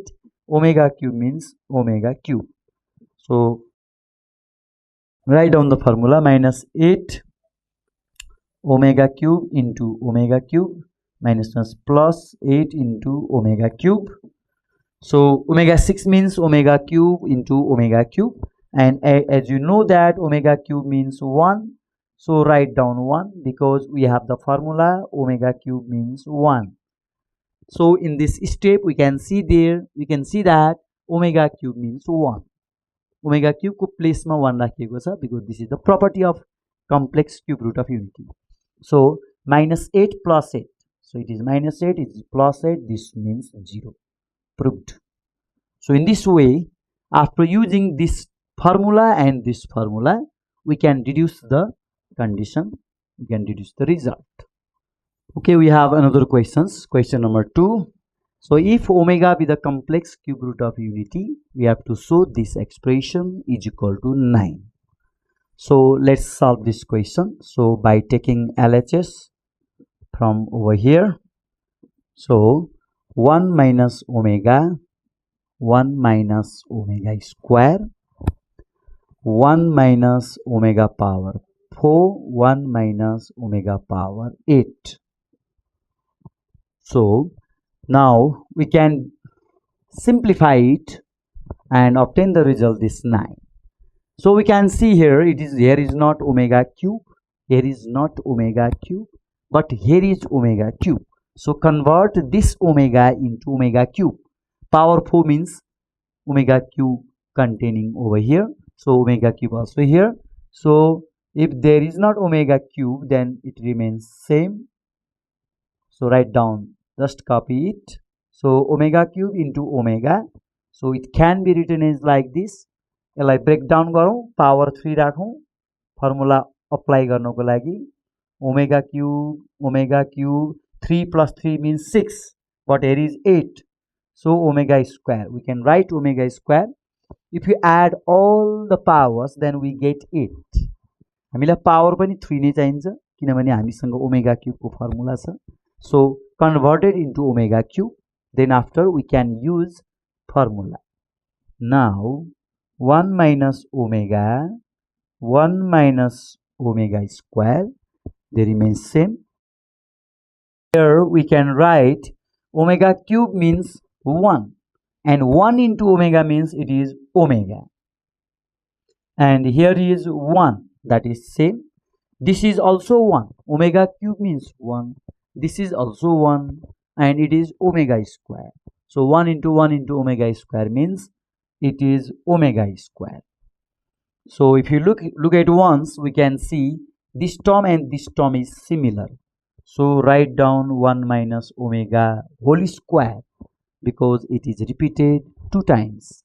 omega cube means omega cube. So write down the formula minus 8 omega cube into omega cube minus plus 8 into omega cube. So omega 6 means omega cube into omega cube, and as you know that omega cube means 1, so write down 1 because we have the formula omega cube means 1. So in this step we can see that omega cube means 1. Omega cube को place मा 1 राखिएको छ because this is the property of complex cube root of unity. So minus 8 plus 8. So it is minus 8, it is plus 8, this means 0. Proved. So in this way, after using this formula and this formula, we can deduce the condition, we can deduce the result. Okay, we have another questions. Question number 2. So if omega be the complex cube root of unity, we have to show this expression is equal to 9. So let's solve this question. So by taking LHS from over here, so 1 minus omega square, 1 minus omega power 4, 1 minus omega power 8. So now we can simplify it and obtain the result this 9. So we can see here here is not omega cube, here is not omega cube, but here is omega cube. So convert this omega into omega cube. Power 4 means omega cube containing over here. So omega cube also here. So if there is not omega cube, then it remains same. So write down, just copy it. So omega cube into omega. So it can be written as like this. यसलाई break down गरौँ, power 3 राखौँ, formula apply गर्नको लागि omega cube 3 plus 3 means 6, but here is 8. So omega square, we can write omega square. If you add all the powers, then we get 8. हामीलाई power पनि 3 नै चाहिन्छ किनभने हामीसँग ओमेगा क्यूब को फर्मुला छ. So converted into omega cube, then after we can use formula. Now 1 minus omega square, they remain same. Here we can write omega cube means 1. and 1 into omega means it is omega, and here is 1, that is same. This is also 1, omega cube means 1. This is also 1, and it is omega square. So 1 into omega square means it is omega square. So if you look at once, we can see this term and this term is similar. So write down 1 minus omega whole square because it is repeated 2 times.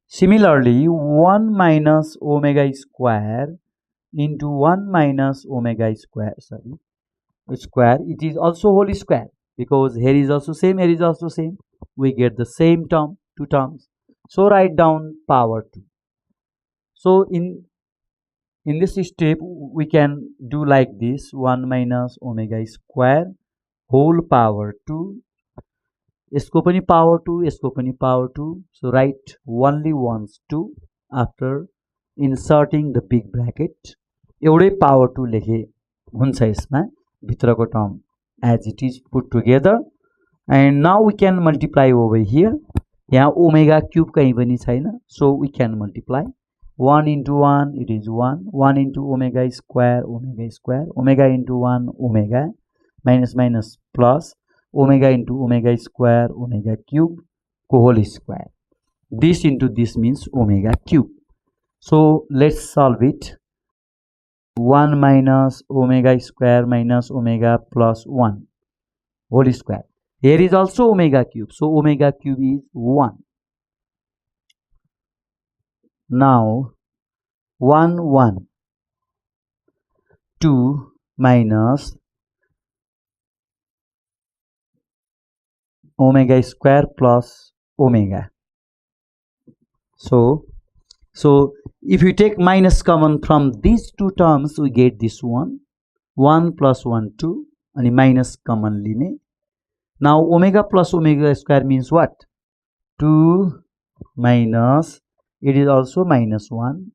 Similarly, 1 minus omega square into 1 minus omega square, it is also whole square because here is also same, here is also same. We get the same term, 2 terms. So write down power 2. So in this step, we can do like this: 1 minus omega square whole power 2. यसको पनि power 2, यसको पनि power 2. So write only once 2 after inserting the big bracket. एउटै power 2 लेखे हुन्छ यसमा भित्रको term as it is put together, and now we can multiply over here. यहाँ omega cube कहीं पनि छैन, so we can multiply. 1 into 1 it is 1, 1 into omega square, omega into 1 omega, minus minus plus, omega into omega square, omega cube को whole square. This into this means omega cube. So let's solve it. 1 minus omega square minus omega plus 1 whole square. Here is also omega cube, so omega cube is 1. Now 1 1 2 minus omega square plus omega. So if you take minus common from these 2 terms, we get this one. 1 plus 1 2 and minus common line. Now omega plus omega square means what? 2 minus, it is also minus 1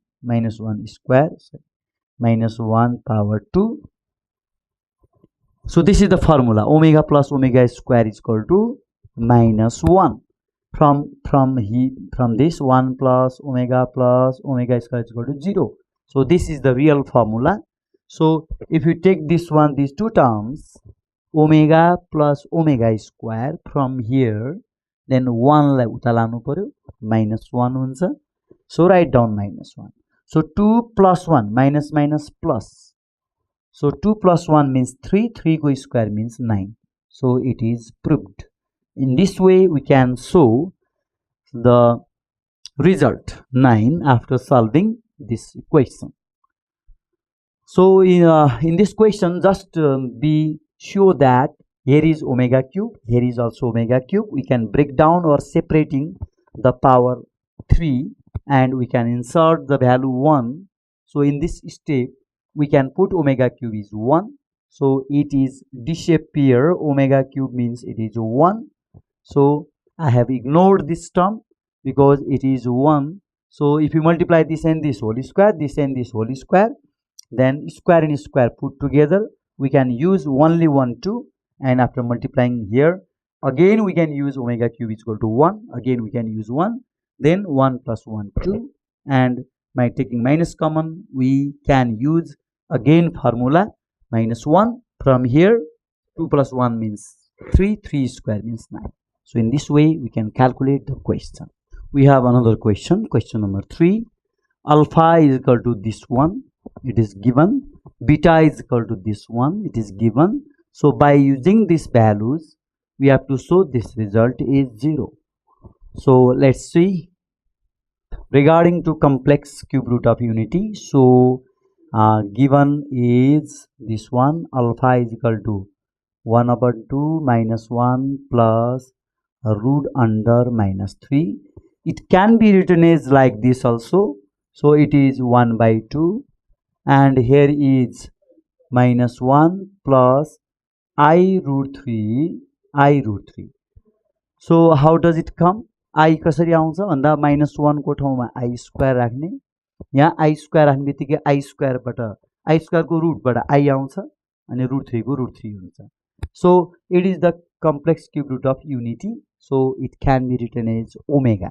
square, minus 1 power 2. So this is the formula: omega plus omega square is equal to minus 1. From this 1 plus omega square is equal to 0. So this is the real formula. So if you take this one, these 2 terms, omega plus omega square, from here then 1 लाई उता लानु पर्यो, minus 1 हुन्छ. So write down minus 1. So 2 plus 1, minus minus plus. So 2 plus 1 means 3, 3 को square means 9. So it is proved. In this way we can show the result 9 after solving this equation. So in this question, just be sure that here is omega cube, here is also omega cube. We can break down or separating the power 3 and we can insert the value 1. So in this step we can put omega cube is 1. So it is disappear. Omega cube means it is 1. So I have ignored this term because it is 1. So if you multiply this and this whole square, this and this whole square, then square and square put together, we can use only 1 2, and after multiplying here again we can use omega cube is equal to 1. Again we can use 1, then 1 plus 1 2, and by taking minus common we can use again formula minus 1. From here 2 plus 1 means 3, 3 square means 9. So in this way we can calculate the question. We have another question, question number 3. Alpha is equal to this one, it is given. Beta is equal to this one, it is given. So by using these values we have to show this result is 0. So let's see. Regarding to complex cube root of unity, so given is this one, alpha is equal to 1 over 2 minus 1 plus root under minus 3. It can be written as like this also. So it is 1 by 2, and here is minus 1 plus I root 3. So how does it come? I कसरी आउँछ भन्दा minus 1 को ठाउँमा I square राख्ने. यहाँ I square राख्ने बित्तिकै I square को root बाट I आउँछ अनि root 3 को root 3 हुन्छ. So it is the complex cube root of unity. So it can be written as omega.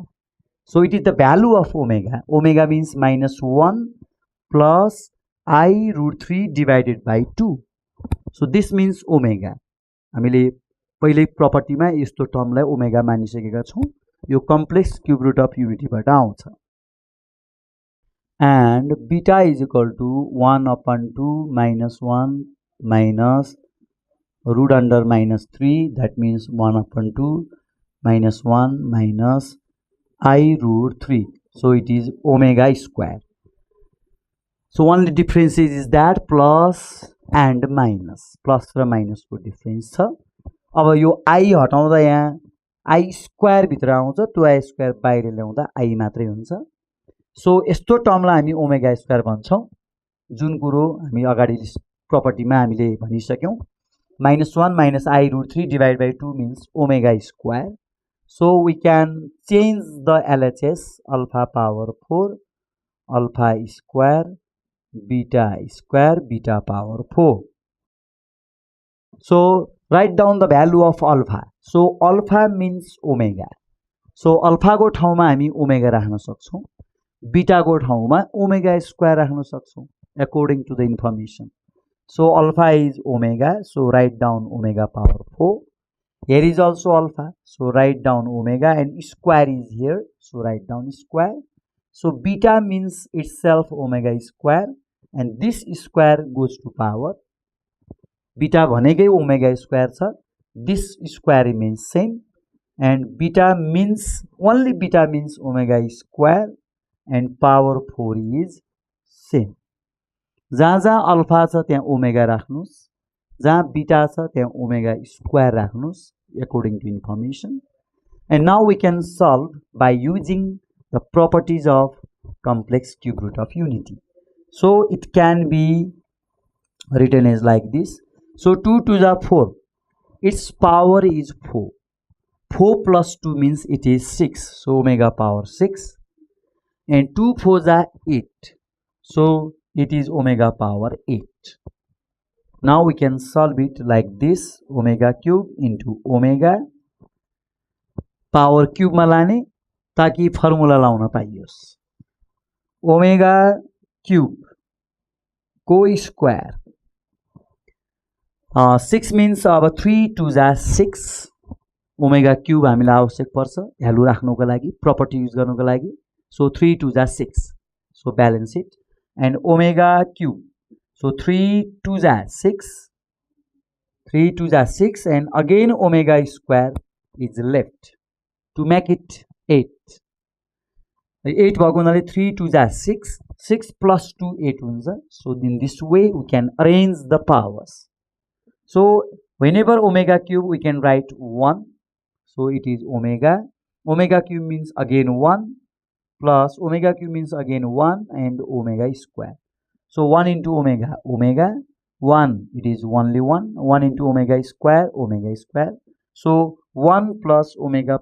So it is the value of omega. Omega means minus 1 plus I root 3 divided by 2. So this means omega. हामीले पहिले प्रपर्टीमा यस्तो टर्मलाई omega मानिसकेका छौं. यो complex cube root of युनिटीबाट आउँछ. And beta is equal to 1 upon 2 minus 1 minus root under minus 3. That means 1 upon 2 minus 1 minus I root 3. So it is omega square. So only difference is that plus and minus. Plus raw minus को difference छ. अब यो I हटाउँदा यहाँ I square भित्र आउँछ. त्यो I square बाहिर ल्याउँदा I मात्रै हुन्छ. सो यस्तो टर्मलाई हामी ओमेगा स्क्वायर भन्छौं. जुन कुरो हामी अगाडि प्रपर्टीमा हामीले भनिसक्यौं. -1 minus I root 3 divided by 2 means omega square. So we can change the LHS alpha power 4 alpha square beta power 4. So write down the value of alpha. So alpha means omega. So alpha को ठाउँमा हामी omega राख्न सक्छौं. Beta को ठाउँमा omega square राख्न सक्छौं according to the information. So alpha is omega. So write down omega power 4. Here is also alpha. So write down omega, and square is here. So write down square. So beta means itself omega square, and this square goes to power. Beta भनेकै omega square छ. This square remains same, and beta means only beta means omega square, and power 4 is same. जहाँ जहाँ alpha छ त्यहाँ omega राख्नुस्. जहाँ beta छ त्यहाँ omega square राख्नुस् according to information. And now we can solve by using the properties of complex cube root of unity. So it can be written as like this. So 2 to the 4. Its power is 4. 4 plus 2 means it is 6. So omega power 6. And 2 4s are 8. So it is omega power 8. Now we can solve it like this. Omega cube into omega power cube मा लाने ताकि formula लाउन पाइयोस्. Omega cube को square 6 means अब 3 2s are 6. Omega cube हामीलाई आवश्यक पर्छ value राख्नको लागि, प्रपर्टी युज गर्नको लागि. So 3 2s are 6. So balance it. And omega cube. So 3 2s are 6. 3 2s are 6, and again omega square is left to make it 8. 8 भएको हुनाले 3 2s are 6. 6 plus 2 8 हुन्छ. So in this way we can arrange the powers. So whenever omega cube we can write 1. So it is omega. Omega cube means again 1. Plus omega cube means again 1 and omega square. So 1 into omega, omega. 1, it is only 1. 1 into omega square, omega square. So 1 plus omega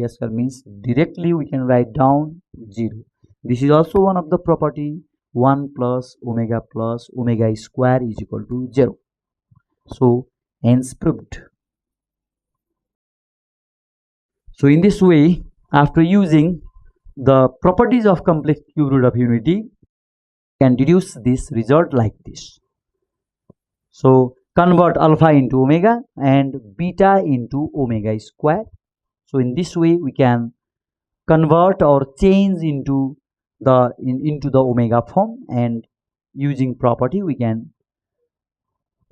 square means directly we can write down 0. This is also one of the property. 1 plus omega square is equal to 0. So hence proved. So in this way, after using the properties of complex cube root of unity, can deduce this result like this. So convert alpha into omega and beta into omega square. So in this way we can convert or change into the omega form, and using property we can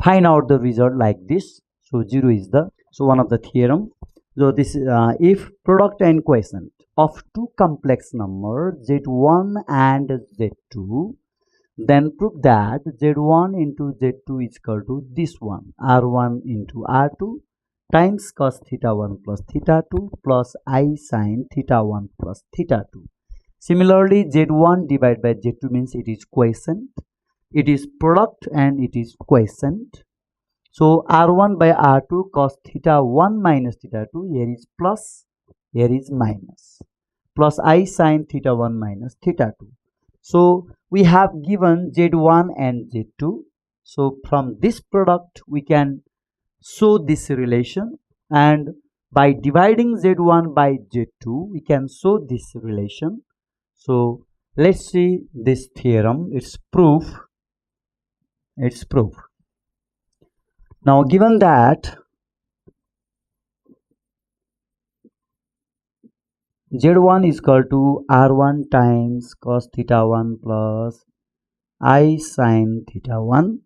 find out the result like this. So 0 is the one of the theorem. So this if product and quotient of two complex numbers z1 and z2, then prove that z1 into z2 is equal to this one, r1 into r2 times cos theta 1 plus theta 2 plus I sin theta 1 plus theta 2. Similarly, z1 divided by z2 means it is quotient, it is product and it is quotient. So r1 by r2 cos theta 1 minus theta 2, here is plus, here is minus, plus I sin theta 1 minus theta 2. So we have given z1 and z2. So from this product we can show this relation, and by dividing Z1 by Z2, we can show this relation. So let's see this theorem, its proof. Now given that Z1 is equal to R1 times cos theta 1 plus I sin theta 1,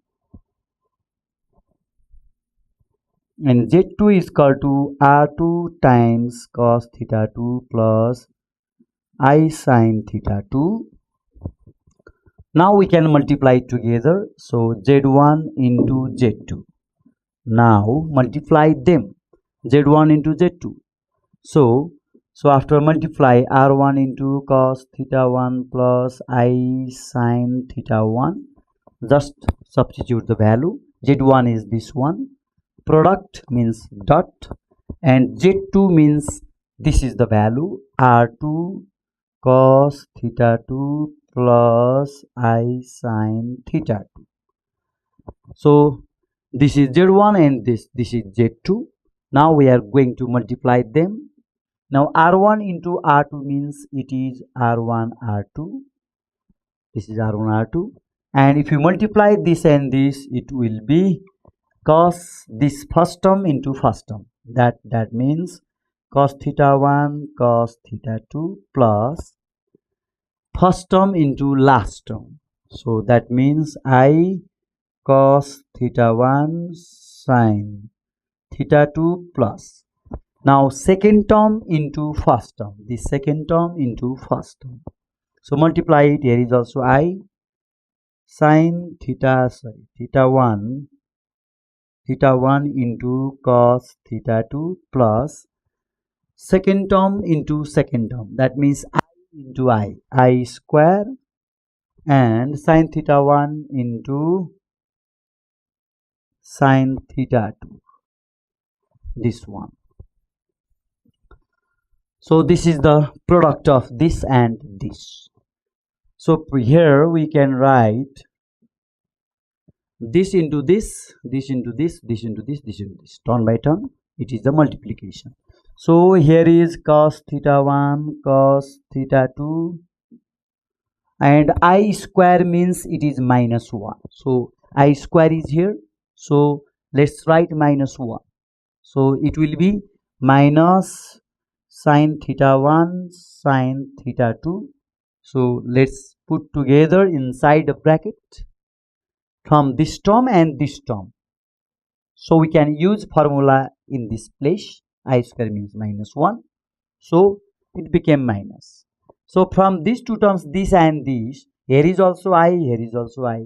and Z2 is equal to R2 times cos theta 2 plus I sin theta 2. Now we can multiply together. So Z1 into Z2. Now multiply them. Z1 into Z2. So after multiply, R1 into cos theta 1 plus I sin theta 1. Just substitute the value. Z1 is this one. Product means dot. And Z2 means this is the value. R2 cos theta 2 plus I sin theta 2. So this is Z1 and this is Z2. Now we are going to multiply them. Now R1 into R2 means it is R1 R2. This is R1 R2. And if you multiply this and this, it will be cos this first term into first term. That means cos theta 1 cos theta 2 plus first term into last term. So that means I cos theta 1 sin theta 2 plus. Now second term into first term. This second term into first term. So multiply it. Here is also I sin theta 1 into cos theta 2 plus second term into second term. That means I into I square, and sin theta 1 into sin theta 2. This one. So this is the product of this and this. So here we can write this into this, this into this, this into this, this into this. Turn by turn, it is the multiplication. So here is cos theta 1, cos theta 2, and I square means it is minus 1. So I square is here. So let's write minus 1. So it will be minus sin theta 1 sin theta 2. So let's put together inside the bracket from this term and this term. So we can use formula in this place. I square means minus 1. So it became minus. So from these two terms, this and this, here is also I, here is also I.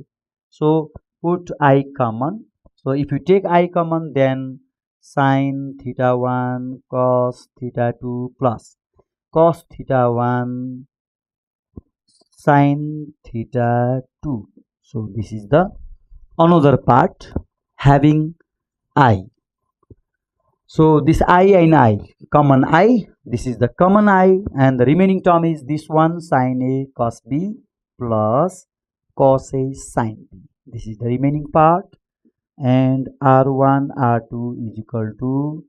So put I common. So if you take I common, then sin theta 1 cos theta 2 plus cos theta 1 sin theta 2. So this is the another part having I. So this I and I, common I, this is the common I, and the remaining term is this one sin A cos B plus cos A sin B. This is the remaining part, and R1 R2 is equal to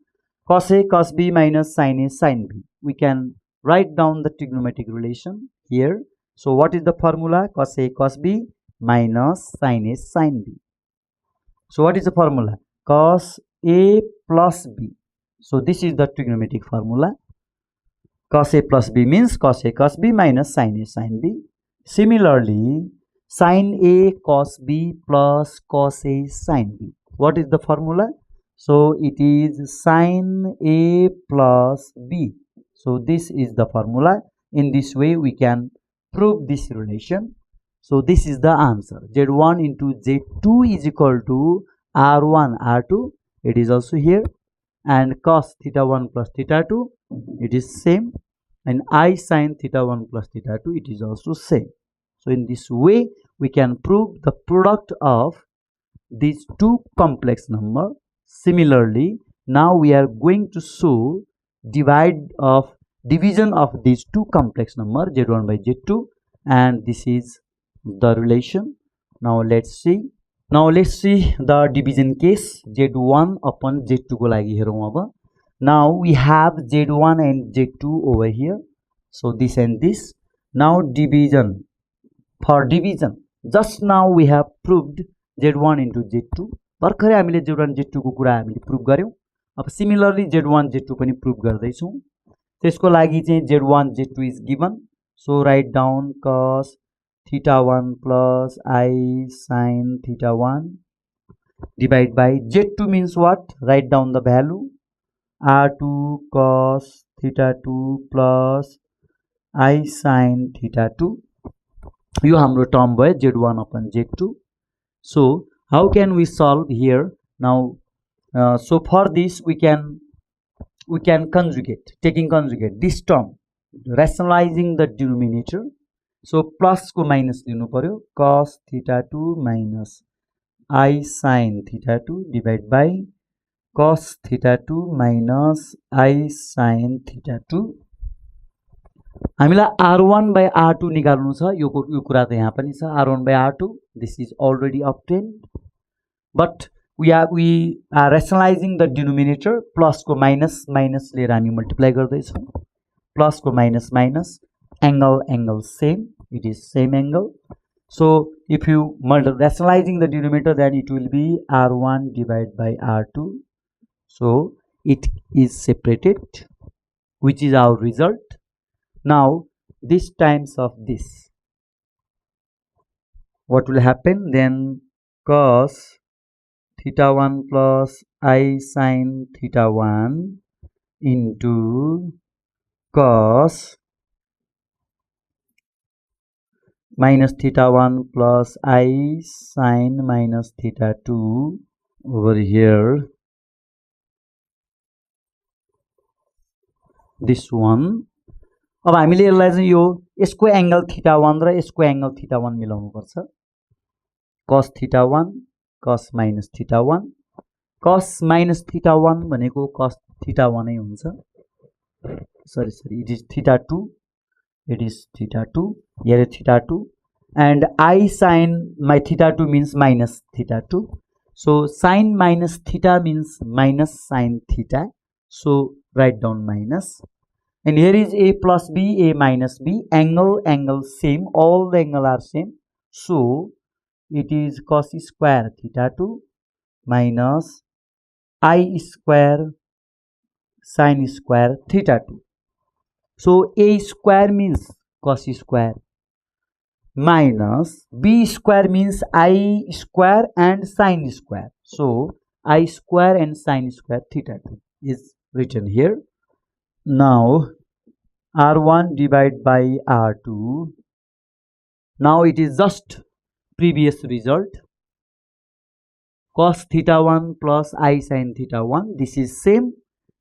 cos A cos B minus sin A sin B. We can write down the trigonometric relation here. So what is the formula? Cos A cos B minus sin A sin B. So what is the formula? Cos A plus B. So this is the trigonometric formula. Cos A plus B means cos A cos B minus sin A sin B. Similarly, sin A cos B plus cos A sin B. What is the formula? So it is sin A plus B. So this is the formula. In this way we can prove this relation. So this is the answer. Z1 into Z2 is equal to R1 R2. It is also here. And cos theta 1 plus theta 2, it is same. And I sin theta 1 plus theta 2, it is also same. So in this way we can prove the product of these two complex number. Similarly, now we are going to show division of these two complex number, Z1 by Z2, and this is the relation. Now let's see the division case Z1 upon Z2 को लागि हेरौं अब. Now we have Z1 and Z2 over here. So this and this. Now division. For division, just now we have proved Z1 into Z2. भर्खरै हामीले Z1 Z2 को कुरा हामीले प्रुभ गर्यौं. अब सिमिलरली Z1 Z2 पनि प्रुभ गर्दै छौं. त्यसको लागि चाहिँ Z1 Z2 is given. So write down cos theta 1 plus I sin theta 1 divide by Z2 means what? Write down the value R2 cos theta 2 plus I sin theta 2. यो हाम्रो term भयो Z1 upon Z2. So how can we solve here now? So for this we can conjugate, taking conjugate this term, rationalizing the denominator. So plus को minus लिनु पर्यो, cos theta 2 minus I sin theta 2 divide by cos theta 2 minus I sin theta 2. हामीलाई R1 by R2 निकाल्नु छ. यो कुरा त यहाँ पनि छ, R1 by R2. This is already obtained, but we are rationalizing the denominator. Plus को minus लिएर हामी multiply गर्दै छौं. Plus को minus angle same, it is same angle. So if you rationalizing the denominator, then it will be R1 divided by R2. So it is separated, which is our result. Now this times of this, what will happen? Then cos theta 1 plus I sin theta 1 into cos minus theta 1 plus I sin minus theta 2 over here. This one. अब हामीले यसलाई चाहिँ यो यसको angle theta 1 र यसको angle theta 1 मिलाउनु पर्छ. cos theta 1 cos minus theta 1. cos minus theta 1 भनेको cos theta 1 नै हुन्छ. Sorry, it is theta 2. It is theta 2. Here is theta 2. And I sin my theta 2 means minus theta 2. So sin minus theta means minus sin theta. So write down minus. And here is A plus B, A minus B. Angle same. All the angle are same. So it is cos square theta 2 minus I square sin square theta 2. So A square means cos square minus B square means I square and sin square. So I square and sin square theta 2 is written here. Now R1 divided by R2. Now it is just previous result. Cos theta 1 plus I sin theta 1. This is same.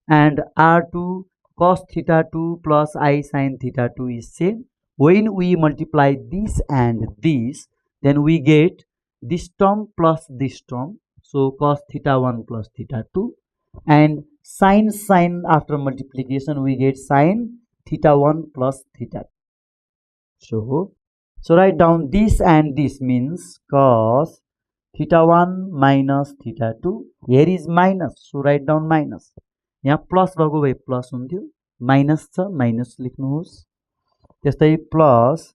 And R2 cos theta 2 plus I sin theta 2 is same. When we multiply this and this, then we get this term plus this term. So cos theta 1 plus theta 2. And sin after multiplication we get sin theta 1 plus theta 2. So write down this and this means cos theta 1 minus theta 2. Here is minus. So write down minus. यहाँ plus भएको भए plus हुन्थ्यो, minus छ minus लेख्नुहोस्. त्यस्तै plus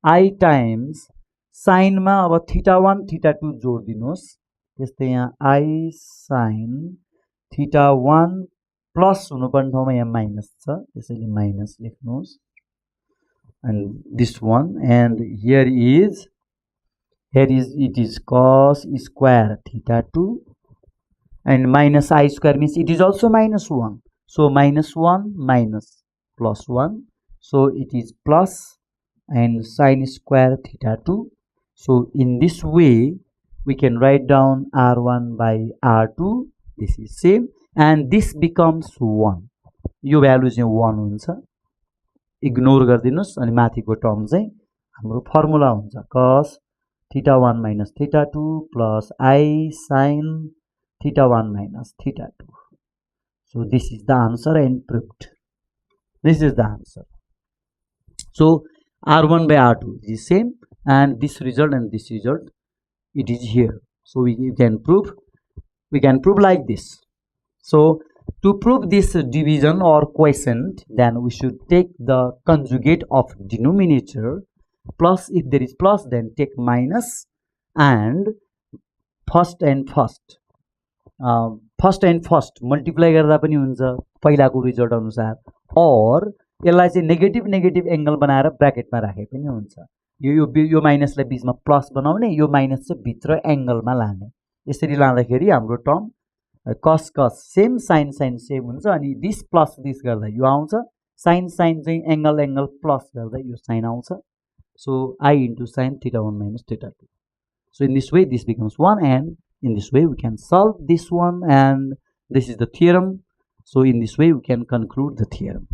I times साइनमा अब theta 1 theta 2 जोड दिनुहोस्. त्यस्तै यहाँ I sin थीटा 1 प्लस हुनुपर्ने ठाउँमा यहाँ माइनस छ, त्यसैले माइनस लेख्नुहोस्. And this one, and here it is cos square theta 2. And minus I square means it is also minus 1. So minus 1 minus plus 1. So it is plus and sin square theta 2. So in this way we can write down R1 by R2. This is same. And this becomes 1. Yo value चाहिँ 1 हुन्छ. Ignore गरिदिनुस् अनि माथिको term चाहिँ हाम्रो formula हुन्छ cos theta 1 minus theta 2 plus I sin theta 1 minus theta 2. So this is the answer and proved. This is the answer. So R1 by R2 is same, and this result it is here. So we can prove like this. So To prove this division or quotient, then we should take the conjugate of denominator plus. If there is plus, then take minus, and first and first multiply गर्दा पनि हुन्छ पहिलाको result अनुसार, और यसलाई चाहिँ negative negative angle बनाएर ब्र्याकेटमा राखे पनि हुन्छ। यो माइनसलाई बीचमा प्लस बनाउने, यो माइनस चाहिँ भित्र एंगलमा लाने। यसरी लाँदाखेरि हाम्रो टर्म कस कस सेम, साइन साइन सेम हुन्छ, अनि दिस प्लस दिस गर्दा यो आउँछ, साइन साइन चाहिँ एंगल एंगल प्लस गर्दा यो साइन आउँछ। सो I into sin theta 1 minus theta 2. So in this way this becomes 1, and in this way we can solve this one, and this is the theorem. So in this way we can conclude the theorem.